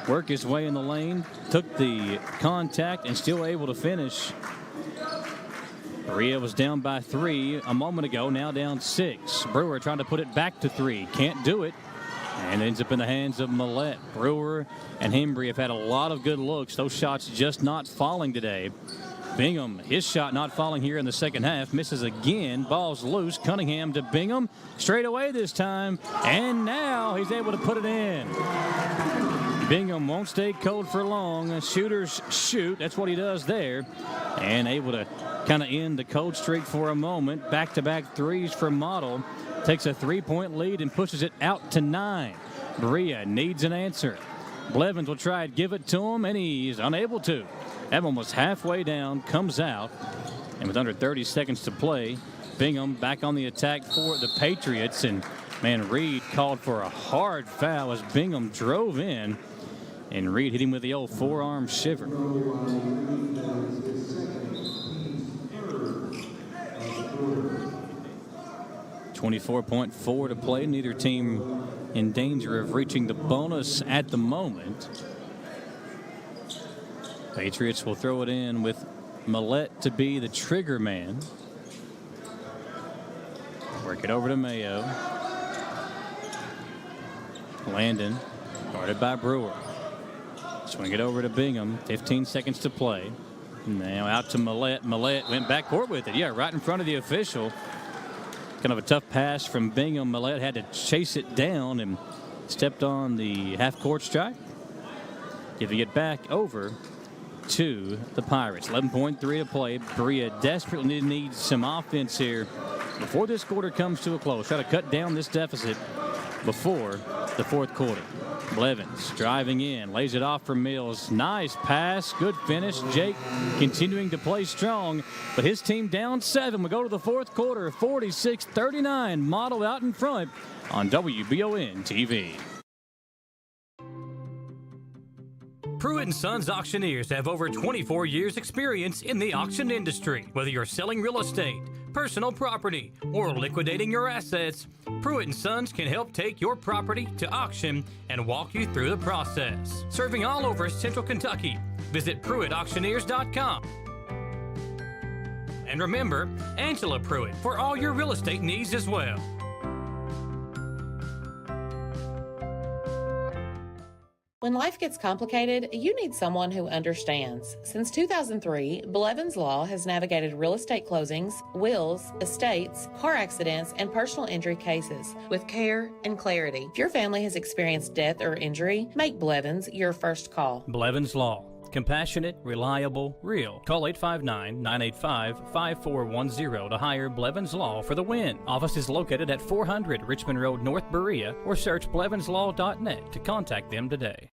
work his way in the lane. Took the contact and still able to finish. Berea was down by 3 a moment ago, now down 6. Brewer trying to put it back to 3. Can't do it. And ends up in the hands of Millette. Brewer and Hembry have had a lot of good looks. Those shots just not falling today. Bingham, his shot not falling here in the second half. Misses again. Ball's loose. Cunningham to Bingham. Straight away this time. And now he's able to put it in. Bingham won't stay cold for long. Shooters shoot. That's what he does there. And able to kind of end the cold streak for a moment. Back-to-back threes for Model. Takes a 3-point lead and pushes it out to 9. Berea needs an answer. Blevins will try and give it to him, and he's unable to. That one was halfway down, comes out, and with under 30 seconds to play, Bingham back on the attack for the Patriots. And man, Reed called for a hard foul as Bingham drove in, and Reed hit him with the old forearm shiver. .4 to play. Neither team in danger of reaching the bonus at the moment. Patriots will throw it in with Millette to be the trigger man. Work it over to Mayo. Landon guarded by Brewer. Swing it over to Bingham. 15 seconds to play. Now out to Millette. Millette went backcourt with it. Yeah, right in front of the official. Kind of a tough pass from Bingham. Millette had to chase it down and stepped on the half-court strike. Giving it back over to the Pirates. 11.3 to play. Berea desperately needs some offense here before this quarter comes to a close. Try to cut down this deficit before the fourth quarter. Blevins driving in, lays it off for Mills. Nice pass, good finish. Jake continuing to play strong, but his team down 7. We go to the fourth quarter, 46-39. Model out in front on WBON TV. Pruitt & Sons Auctioneers have over 24 years experience in the auction industry. Whether you're selling real estate, personal property, or liquidating your assets, Pruitt & Sons can help take your property to auction and walk you through the process. Serving all over Central Kentucky, visit PruittAuctioneers.com. And remember, Angela Pruitt for all your real estate needs as well. When life gets complicated, you need someone who understands. Since 2003, Blevins Law has navigated real estate closings, wills, estates, car accidents, and personal injury cases with care and clarity. If your family has experienced death or injury, make Blevins your first call. Blevins Law. Compassionate, reliable, real. Call 859-985-5410 to hire Blevins Law for the win. Office is located at 400 Richmond Road, North Berea, or search blevinslaw.net to contact them today.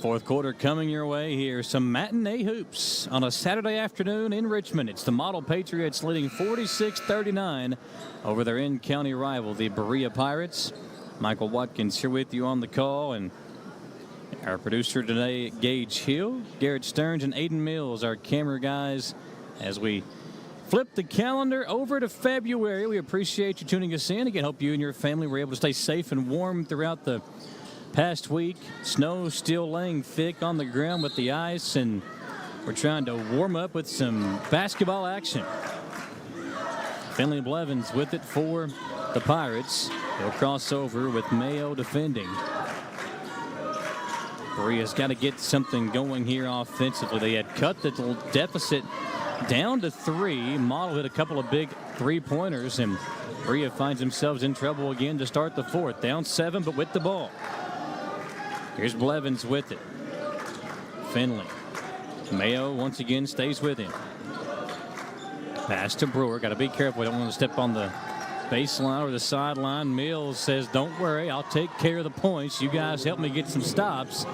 Fourth quarter coming your way here. Some matinee hoops on a Saturday afternoon in Richmond. It's the Model Patriots leading 46-39 over their in-county rival, the Berea Pirates. Michael Watkins here with you on the call, and our producer today, Gage Hill, Garrett Stearns, and Aiden Mills, our camera guys, as we flip the calendar over to February. We appreciate you tuning us in. Again, hope you and your family were able to stay safe and warm throughout the past week. Snow still laying thick on the ground with the ice, and we're trying to warm up with some basketball action. Finley Blevins with it for the Pirates. He'll cross over with Mayo defending. Berea's got to get something going here offensively. They had cut the deficit down to 3. Model hit a couple of big three-pointers, and Berea finds themselves in trouble again to start the fourth. Down 7, but with the ball. Here's Blevins with it. Finley. Mayo once again stays with him. Pass to Brewer. Got to be careful. We don't want to step on the baseline or the sideline. Mills says, don't worry, I'll take care of the points. You guys help me get some stops.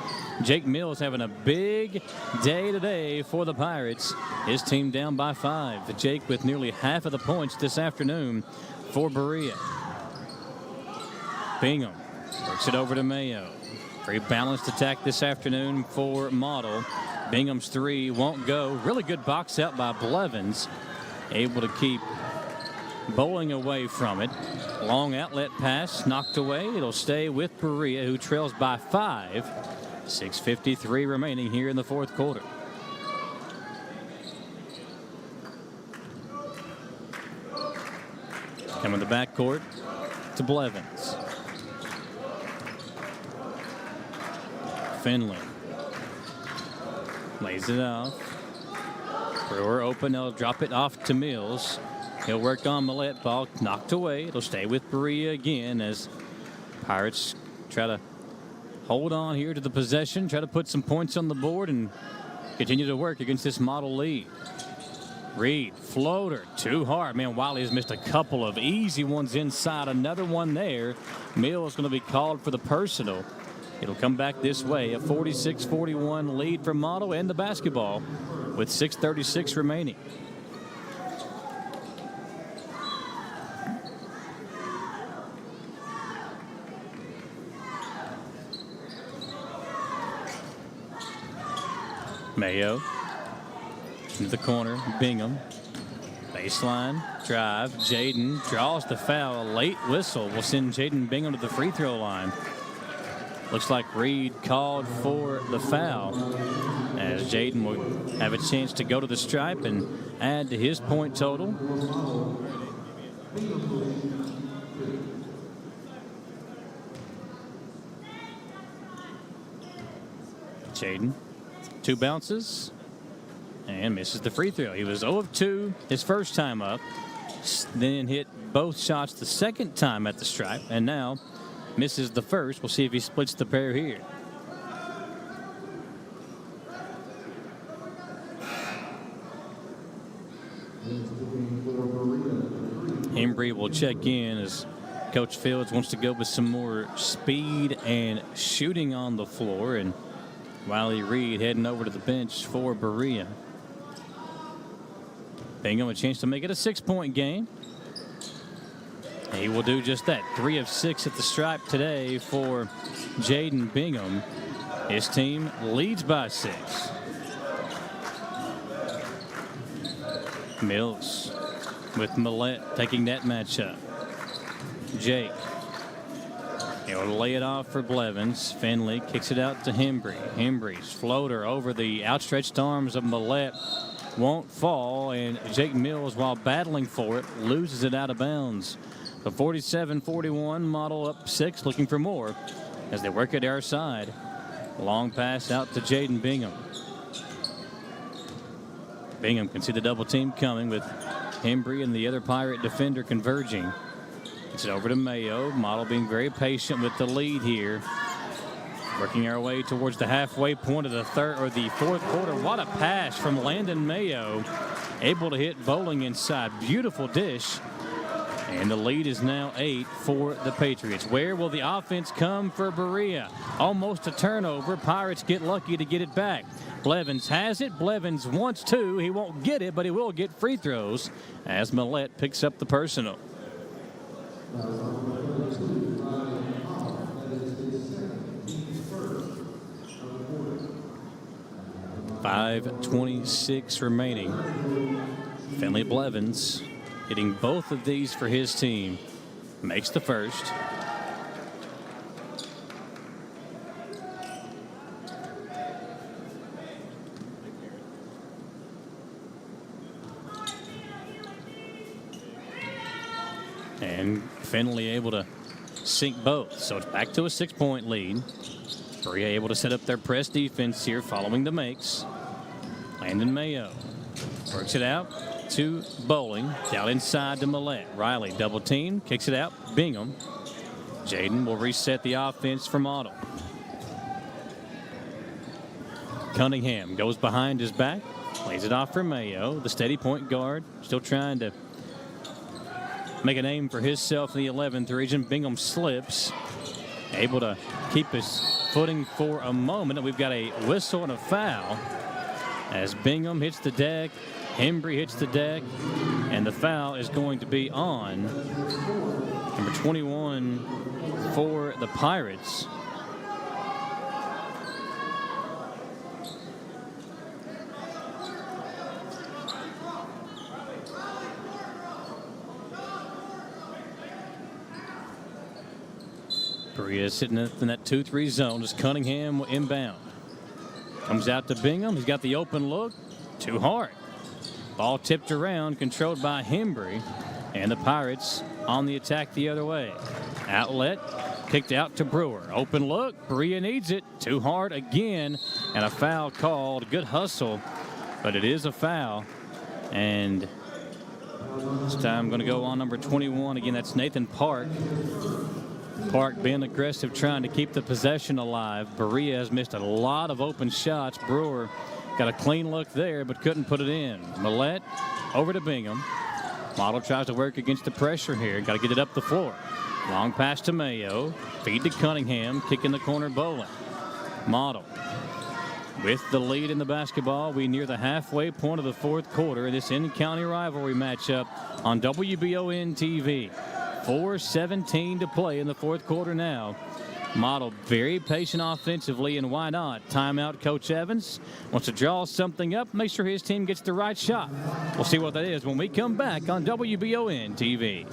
Jake Mills having a big day today for the Pirates. His team down by 5. Jake with nearly half of the points this afternoon for Berea. Bingham works it over to Mayo. Very balanced attack this afternoon for Model. Bingham's 3 won't go. Really good box out by Blevins. Able to keep bowling away from it. Long outlet pass knocked away. It'll stay with Berea, who trails by 5. 6:53 remaining here in the fourth quarter. Coming the backcourt to Blevins. Finley lays it off. Brewer open. They'll drop it off to Mills. He'll work on Millette. Ball knocked away. It'll stay with Berea again as Pirates try to hold on here to the possession, try to put some points on the board, and continue to work against this Model lead. Reed, floater, too hard. Man, Wiley's missed a couple of easy ones inside. Another one there. Mills going to be called for the personal. It'll come back this way. A 46-41 lead for Model and the basketball with 6:36 remaining. Mayo into the corner. Bingham. Baseline drive. Jaden draws the foul. A late whistle will send Jaden Bingham to the free throw line. Looks like Reed called for the foul as Jaden will have a chance to go to the stripe and add to his point total. Jaden, 2 bounces and misses the free throw. He was 0 of 2 his first time up, then hit both shots the second time at the stripe, and now misses the first. We'll see if he splits the pair here. Embry will check in as Coach Fields wants to go with some more speed and shooting on the floor, and Wiley Reed heading over to the bench for Berea. Bingham a chance to make it a 6-point game. He will do just that. 3 of 6 at the stripe today for Jaden Bingham. His team leads by 6. Mills with Millette taking that matchup. Jake. He'll lay it off for Blevins. Finley kicks it out to Hembry. Hembry's floater over the outstretched arms of Millette won't fall, and Jake Mills, while battling for it, loses it out of bounds. The 47-41 Model up 6, looking for more as they work it our side. Long pass out to Jaden Bingham. Bingham can see the double team coming with Hembry and the other Pirate defender converging. It's over to Mayo. Model being very patient with the lead here. Working our way towards the halfway point of the fourth quarter. What a pass from Landon Mayo. Able to hit Bowling inside. Beautiful dish. And the lead is now 8 for the Patriots. Where will the offense come for Berea? Almost a turnover. Pirates get lucky to get it back. Blevins has it. Blevins wants to. He won't get it, but he will get free throws as Millette picks up the personal. 5:26 remaining. Finley Blevins hitting both of these for his team. Makes the first. And Finley able to sink both. So it's back to a 6-point lead. Berea able to set up their press defense here following the makes. Landon Mayo works it out to Bowling. Down inside to Millette. Riley double team. Kicks it out. Bingham. Jaden will reset the offense for Model. Cunningham goes behind his back. Plays it off for Mayo. The steady point guard. Still trying to make a name for himself in the 11th region. Bingham slips. Able to keep his footing for a moment. And we've got a whistle and a foul as Bingham hits the deck. Hembry hits the deck. And the foul is going to be on number 21 for the Pirates. Berea sitting in that 2-3 zone as Cunningham will inbound. Comes out to Bingham. He's got the open look. Too hard. Ball tipped around, controlled by Hembry. And the Pirates on the attack the other way. Outlet kicked out to Brewer. Open look. Berea needs it. Too hard again. And a foul called. Good hustle. But it is a foul. And this time going to go on number 21. Again, that's Nathan Park. Park being aggressive, trying to keep the possession alive. Berea has missed a lot of open shots. Brewer got a clean look there, but couldn't put it in. Millette over to Bingham. Model tries to work against the pressure here. Got to get it up the floor. Long pass to Mayo. Feed to Cunningham. Kick in the corner, Bowling. Model with the lead in the basketball. We near the halfway point of the fourth quarter in this in-county rivalry matchup on WBON TV. 4:17 to play in the fourth quarter now. Model very patient offensively, and why not? Timeout, Coach Evans wants to draw something up, make sure his team gets the right shot. We'll see what that is when we come back on WBON TV.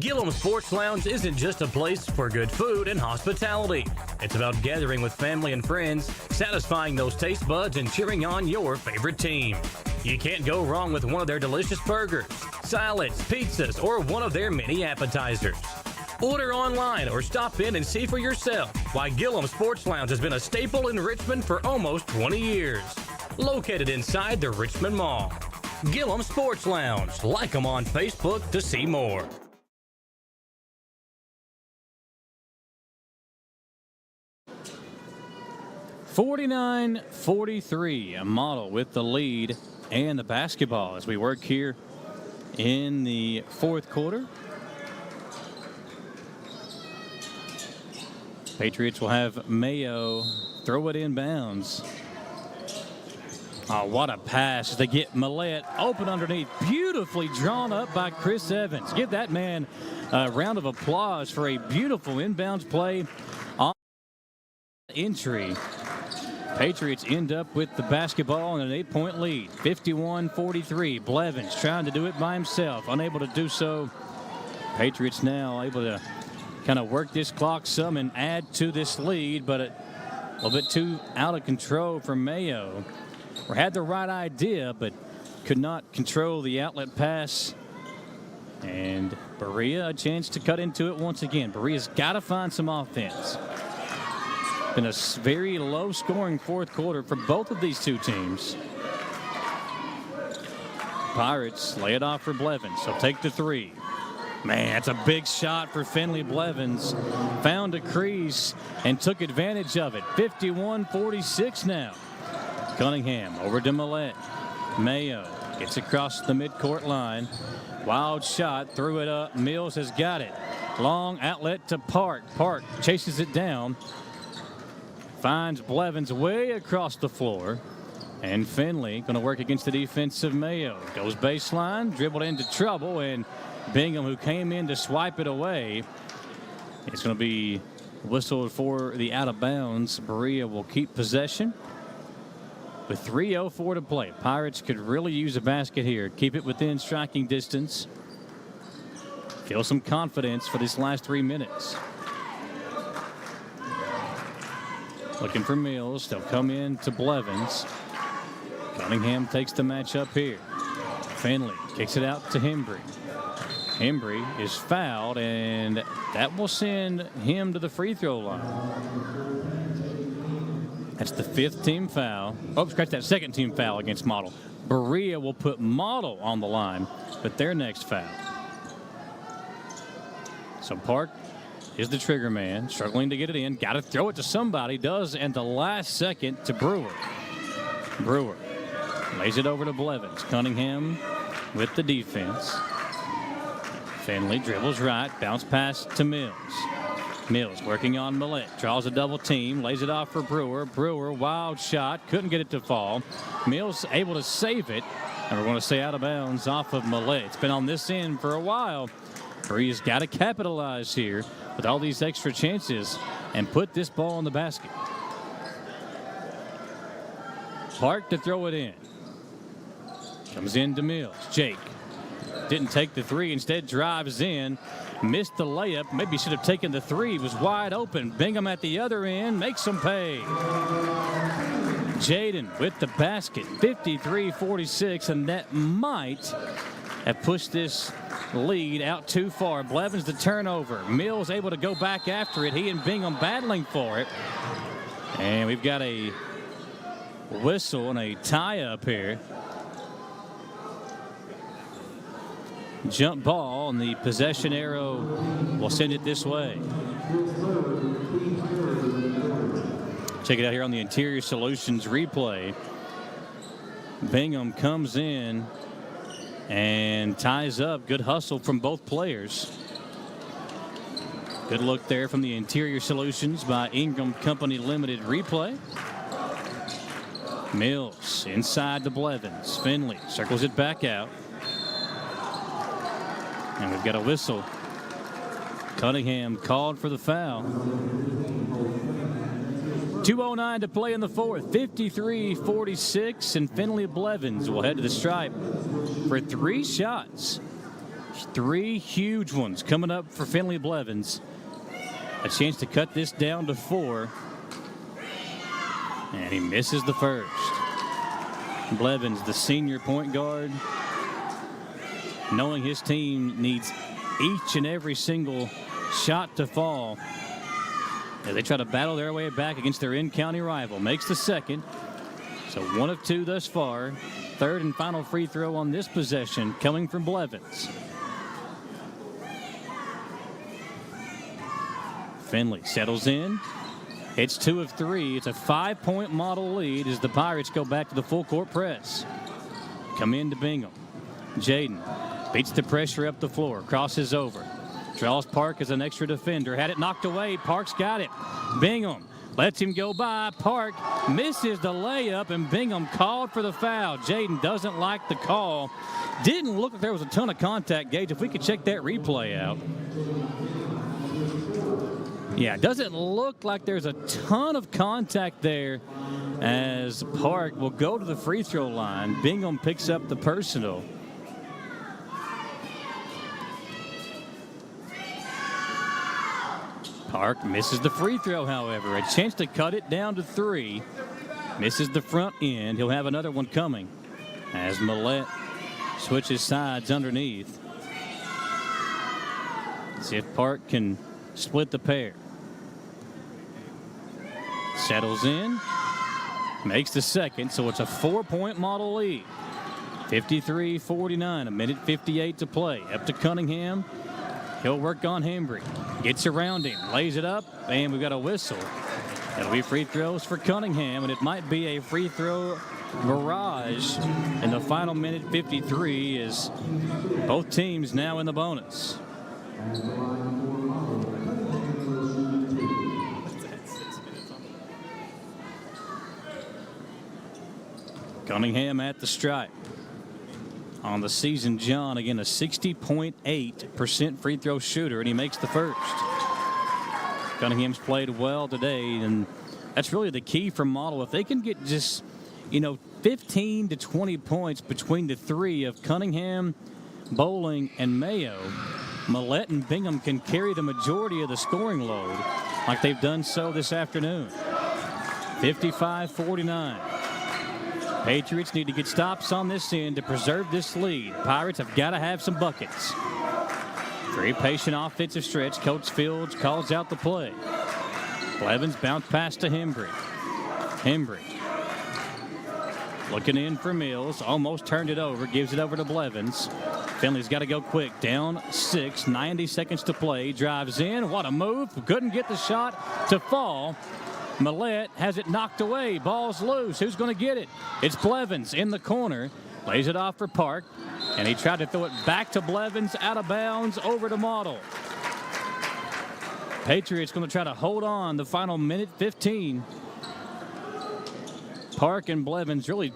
Gillum Sports Lounge isn't just a place for good food and hospitality. It's about gathering with family and friends, satisfying those taste buds, and cheering on your favorite team. You can't go wrong with one of their delicious burgers, salads, pizzas, or one of their many appetizers. Order online or stop in and see for yourself why Gillum Sports Lounge has been a staple in Richmond for almost 20 years. Located inside the Richmond Mall. Gillum Sports Lounge. Like them on Facebook to see more. (49-43), a Model with the lead and the basketball as we work here in the fourth quarter. Patriots will have Mayo throw it inbounds. Oh, what a pass as they get Millett open underneath. Beautifully drawn up by Chris Evans. Give that man a round of applause for a beautiful inbounds play on entry. Patriots end up with the basketball and an 8-point lead. 51-43. Blevins trying to do it by himself. Unable to do so. Patriots now able to kind of work this clock some and add to this lead, but a little bit too out of control for Mayo. Or had the right idea, but could not control the outlet pass. And Berea a chance to cut into it once again. Berea's got to find some offense. Been a very low-scoring fourth quarter for both of these two teams. Pirates lay it off for Blevins. He'll take the three. Man, that's a big shot for Finley Blevins. Found a crease and took advantage of it. 51-46 now. Cunningham over to Millett. Mayo gets across the midcourt line. Wild shot, threw it up. Mills has got it. Long outlet to Park. Park chases it down. Finds Blevins way across the floor. And Finley going to work against the defense of Mayo. Goes baseline, dribbled into trouble, and Bingham, who came in to swipe it away, it's going to be whistled for the out of bounds. Berea will keep possession. With 3:04 to play, Pirates could really use a basket here. Keep it within striking distance. Feel some confidence for these last 3 minutes. Looking for Mills. They'll come in to Blevins. Cunningham takes the matchup here. Finley kicks it out to Hembry. Hembry is fouled, and that will send him to the free throw line. That's the 5th team foul. Oh, scratch that, 2nd team foul against Model. Berea will put Model on the line with their next foul. So Park is the trigger man, struggling to get it in. Got to throw it to somebody. Does, and the last second to Brewer. Brewer lays it over to Blevins. Cunningham with the defense. Finley dribbles right. Bounce pass to Mills. Mills working on Millett. Draws a double team. Lays it off for Brewer. Brewer, wild shot. Couldn't get it to fall. Mills able to save it. And we're going to say out of bounds off of Millett. It's been on this end for a while. Berea's got to capitalize here with all these extra chances and put this ball in the basket. Park to throw it in. Comes in to Mills. Jake didn't take the three. Instead drives in. Missed the layup. Maybe should have taken the three. Was wide open. Bingham at the other end. Makes them pay. Jaden with the basket. 53-46. And that might have pushed this lead out too far. Blevins the turnover. Mills able to go back after it. He and Bingham battling for it. And we've got a whistle and a tie up here. Jump ball, and the possession arrow will send it this way. Check it out here on the Interior Solutions replay. Bingham comes in and ties up. Good hustle from both players. Good look there from the Interior Solutions by Ingram Company Limited replay. Mills inside to Blevins. Finley circles it back out. And we've got a whistle. Cunningham called for the foul. 2:09 to play in the fourth. 53-46, and Finley Blevins will head to the stripe for 3 shots. 3 huge ones coming up for Finley Blevins. A chance to cut this down to 4. And he misses the first. Blevins, the senior point guard, knowing his team needs each and every single shot to fall as they try to battle their way back against their in-county rival. Makes the second. So 1 of 2 thus far. 3rd and final free throw on this possession coming from Blevins. Finley settles in. Hits 2 of 3. It's a 5-point Model lead as the Pirates go back to the full court press. Come into Bingham. Jaden beats the pressure up the floor. Crosses over. Draws Park as an extra defender. Had it knocked away. Park's got it. Bingham Lets him go by. Park misses the layup, and Bingham called for the foul. Jaden doesn't like the call. Didn't look like there was a ton of contact, Gage. If we could check that replay out. Yeah, it doesn't look like there's a ton of contact there as Park will go to the free throw line. Bingham picks up the personal. Park misses the free throw, however. A chance to cut it down to 3. Misses the front end. He'll have another one coming as Millette switches sides underneath. See if Park can split the pair. Settles in. Makes the second, so it's a 4-point model lead. 53-49, a minute 58 to play. Up to Cunningham. He'll work on Hembry. Gets around him, lays it up, and we've got a whistle. It'll be free throws for Cunningham, and it might be a free throw barrage in the final minute 53 as both teams now in the bonus. Cunningham at the stripe. On the season, John, again, a 60.8% free throw shooter, and he makes the first. Cunningham's played well today, and that's really the key for Model. If they can get just, 15 to 20 points between the three of Cunningham, Bowling, and Mayo, Millette and Bingham can carry the majority of the scoring load like they've done so this afternoon. 55-49. Patriots need to get stops on this end to preserve this lead. Pirates have got to have some buckets. Very patient offensive stretch. Coach Fields calls out the play. Blevins bounce pass to Hembry. Hembry looking in for Mills. Almost turned it over. Gives it over to Blevins. Finley's got to go quick. Down 6. 90 seconds to play. Drives in. What a move. Couldn't get the shot to fall. Millette has it knocked away. Ball's loose. Who's going to get it? It's Blevins in the corner. Lays it off for Park. And he tried to throw it back to Blevins, out of bounds, over to Model. Patriots going to try to hold on the final minute 15. Park and Blevins really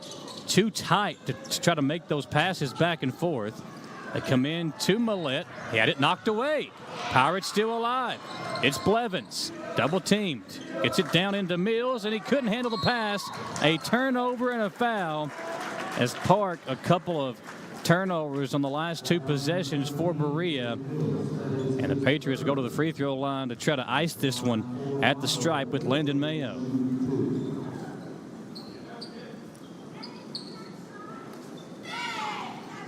too tight to try to make those passes back and forth. They come in to Millette. He had it knocked away. Pirates still alive. It's Blevins. Double teamed. Gets it down into Mills, and he couldn't handle the pass. A turnover and a foul as Park, a couple of turnovers on the last two possessions for Berea. And the Patriots go to the free throw line to try to ice this one at the stripe with Landon Mayo.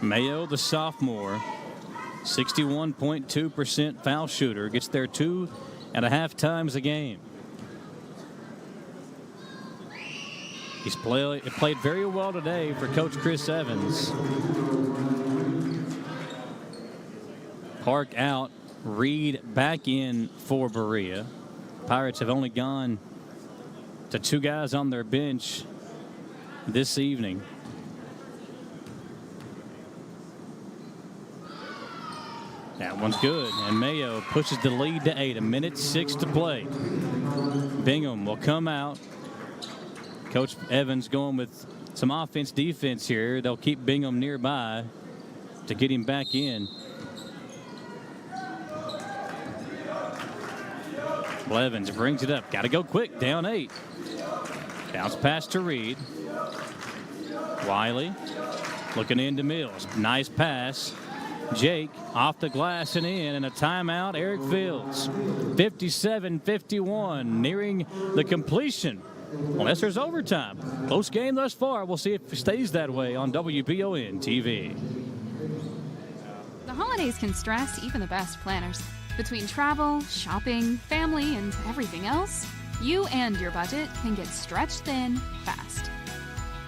Mayo, the sophomore, 61.2% foul shooter, gets there 2.5 times a game. He's played very well today for Coach Chris Evans. Park out, Reed back in for Berea. Pirates have only gone to 2 guys on their bench this evening. That one's good, and Mayo pushes the lead to 8. 1:06 to play. Bingham will come out. Coach Evans going with some offense-defense here. They'll keep Bingham nearby to get him back in. Blevins brings it up. Got to go quick. Down 8. Bounce pass to Reed. Wiley looking into Mills. Nice pass. Jake off the glass and in, and a timeout. Eric Fields. 57-51, nearing the completion. Unless there's overtime. Close game thus far. We'll see if it stays that way on WBON TV. The holidays can stress even the best planners. Between travel, shopping, family, and everything else, you and your budget can get stretched thin fast.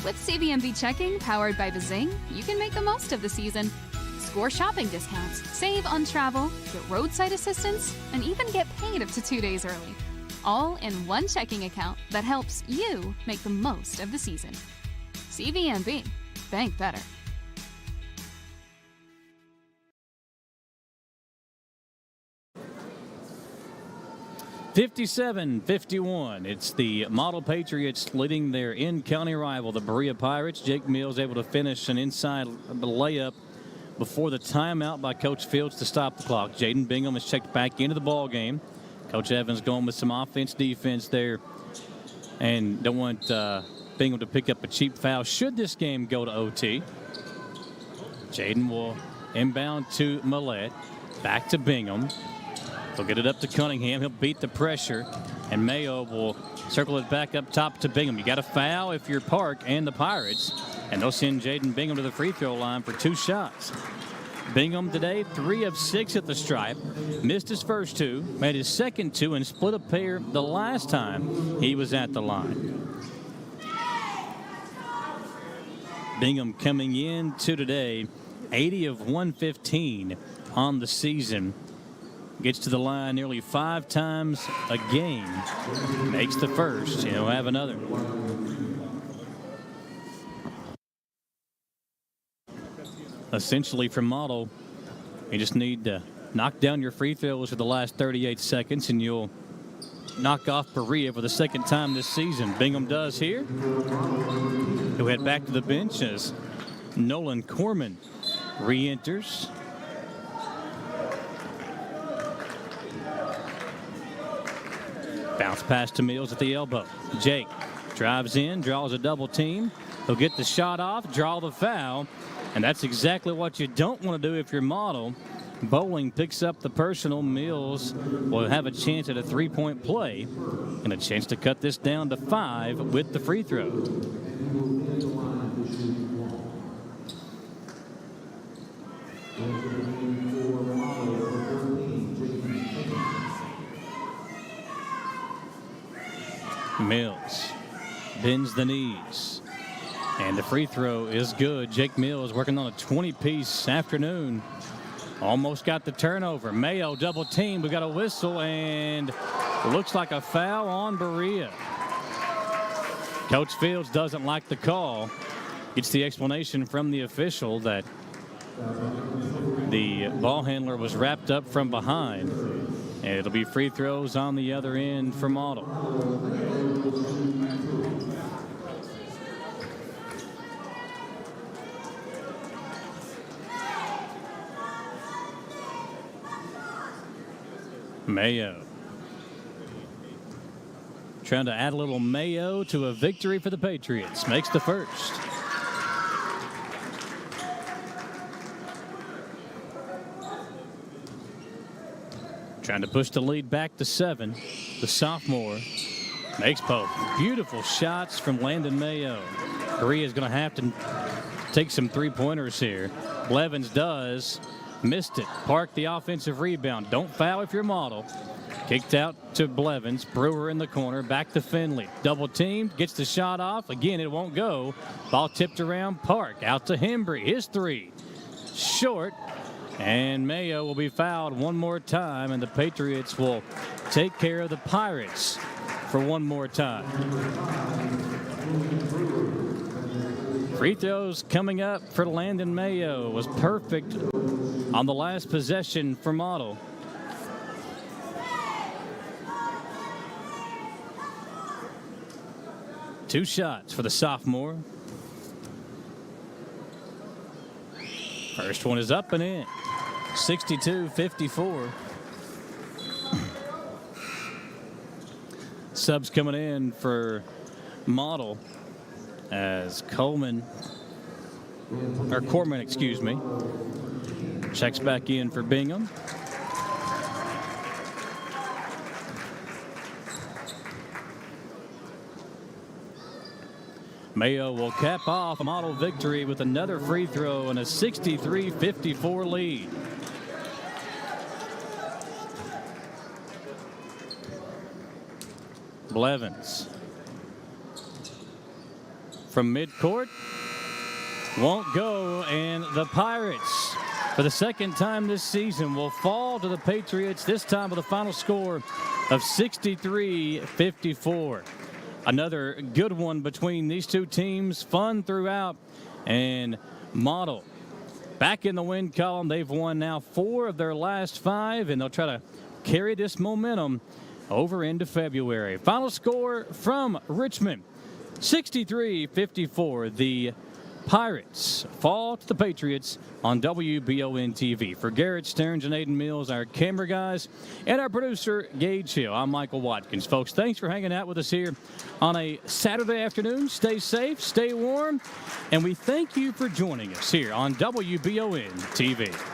With CVMB checking powered by Bazing, you can make the most of the season. Score shopping discounts, save on travel, get roadside assistance, and even get paid up to 2 days early. All in one checking account that helps you make the most of the season. CVMB. Bank better. 57-51. It's the Model Patriots leading their in-county rival, the Berea Pirates. Jake Mills able to finish an inside layup before the timeout by Coach Fields to stop the clock. Jaden Bingham is checked back into the ball game. Coach Evans going with some defense there, and don't want Bingham to pick up a cheap foul should this game go to OT. Jaden will inbound to Millette. Back to Bingham. They'll get it up to Cunningham. He'll beat the pressure, and Mayo will circle it back up top to Bingham. You got a foul if you're Park and the Pirates, and they'll send Jaden Bingham to the free throw line for 2 shots. Bingham today 3 of 6 at the stripe. Missed his first 2, made his second 2, and split a pair the last time he was at the line. Bingham coming into today 80 of 115 on the season. Gets to the line nearly 5 times a game. Makes the first, and he'll have another. Essentially from Model, you just need to knock down your free throws for the last 38 seconds, and you'll knock off Berea for the second time this season. Bingham does here. He'll head back to the bench as Nolan Corman re-enters. Bounce pass to Mills at the elbow. Jake drives in, draws a double team. He'll get the shot off, draw the foul, and that's exactly what you don't want to do if you're Model. Bowling picks up the personal. Mills will have a chance at a 3-point play and a chance to cut this down to 5 with the free throw. Mills bends the knees, and the free throw is good. Jake Mills working on a 20-piece afternoon. Almost got the turnover. Mayo double team. We got a whistle, and it looks like a foul on Berea. Coach Fields doesn't like the call. Gets the explanation from the official that the ball handler was wrapped up from behind. And it'll be free throws on the other end for Model. Mayo trying to add a little mayo to a victory for the Patriots. Makes the first. Trying to push the lead back to 7. The sophomore makes both. Beautiful shots from Landon Mayo. Berea is going to have to take some 3-pointers here. Blevins does. Missed it. Park the offensive rebound. Don't foul if you're Model. Kicked out to Blevins. Brewer in the corner. Back to Finley. Double teamed. Gets the shot off. Again, it won't go. Ball tipped around. Park out to Hembry. His 3. Short. And Mayo will be fouled one more time, and the Patriots will take care of the Pirates for one more time. Free throws coming up for Landon Mayo. Was perfect on the last possession for Model. Two shots for the sophomore. First one is up and in. 62-54. Subs coming in for Model as Corman, excuse me, checks back in for Bingham. Mayo will cap off a Model victory with another free throw and a 63-54 lead. Blevins from midcourt won't go, and the Pirates for the second time this season will fall to the Patriots, this time with a final score of 63-54. Another good one between these two teams. Fun throughout. And Model back in the win column. They've won now 4 of their last 5, and they'll try to carry this momentum over into February. Final score from Richmond, 63-54. The Pirates fall to the Patriots on WBON TV. For Garrett Stearns and Aiden Mills, our camera guys, and our producer, Gage Hill, I'm Michael Watkins. Folks, thanks for hanging out with us here on a Saturday afternoon. Stay safe, stay warm, and we thank you for joining us here on WBON TV.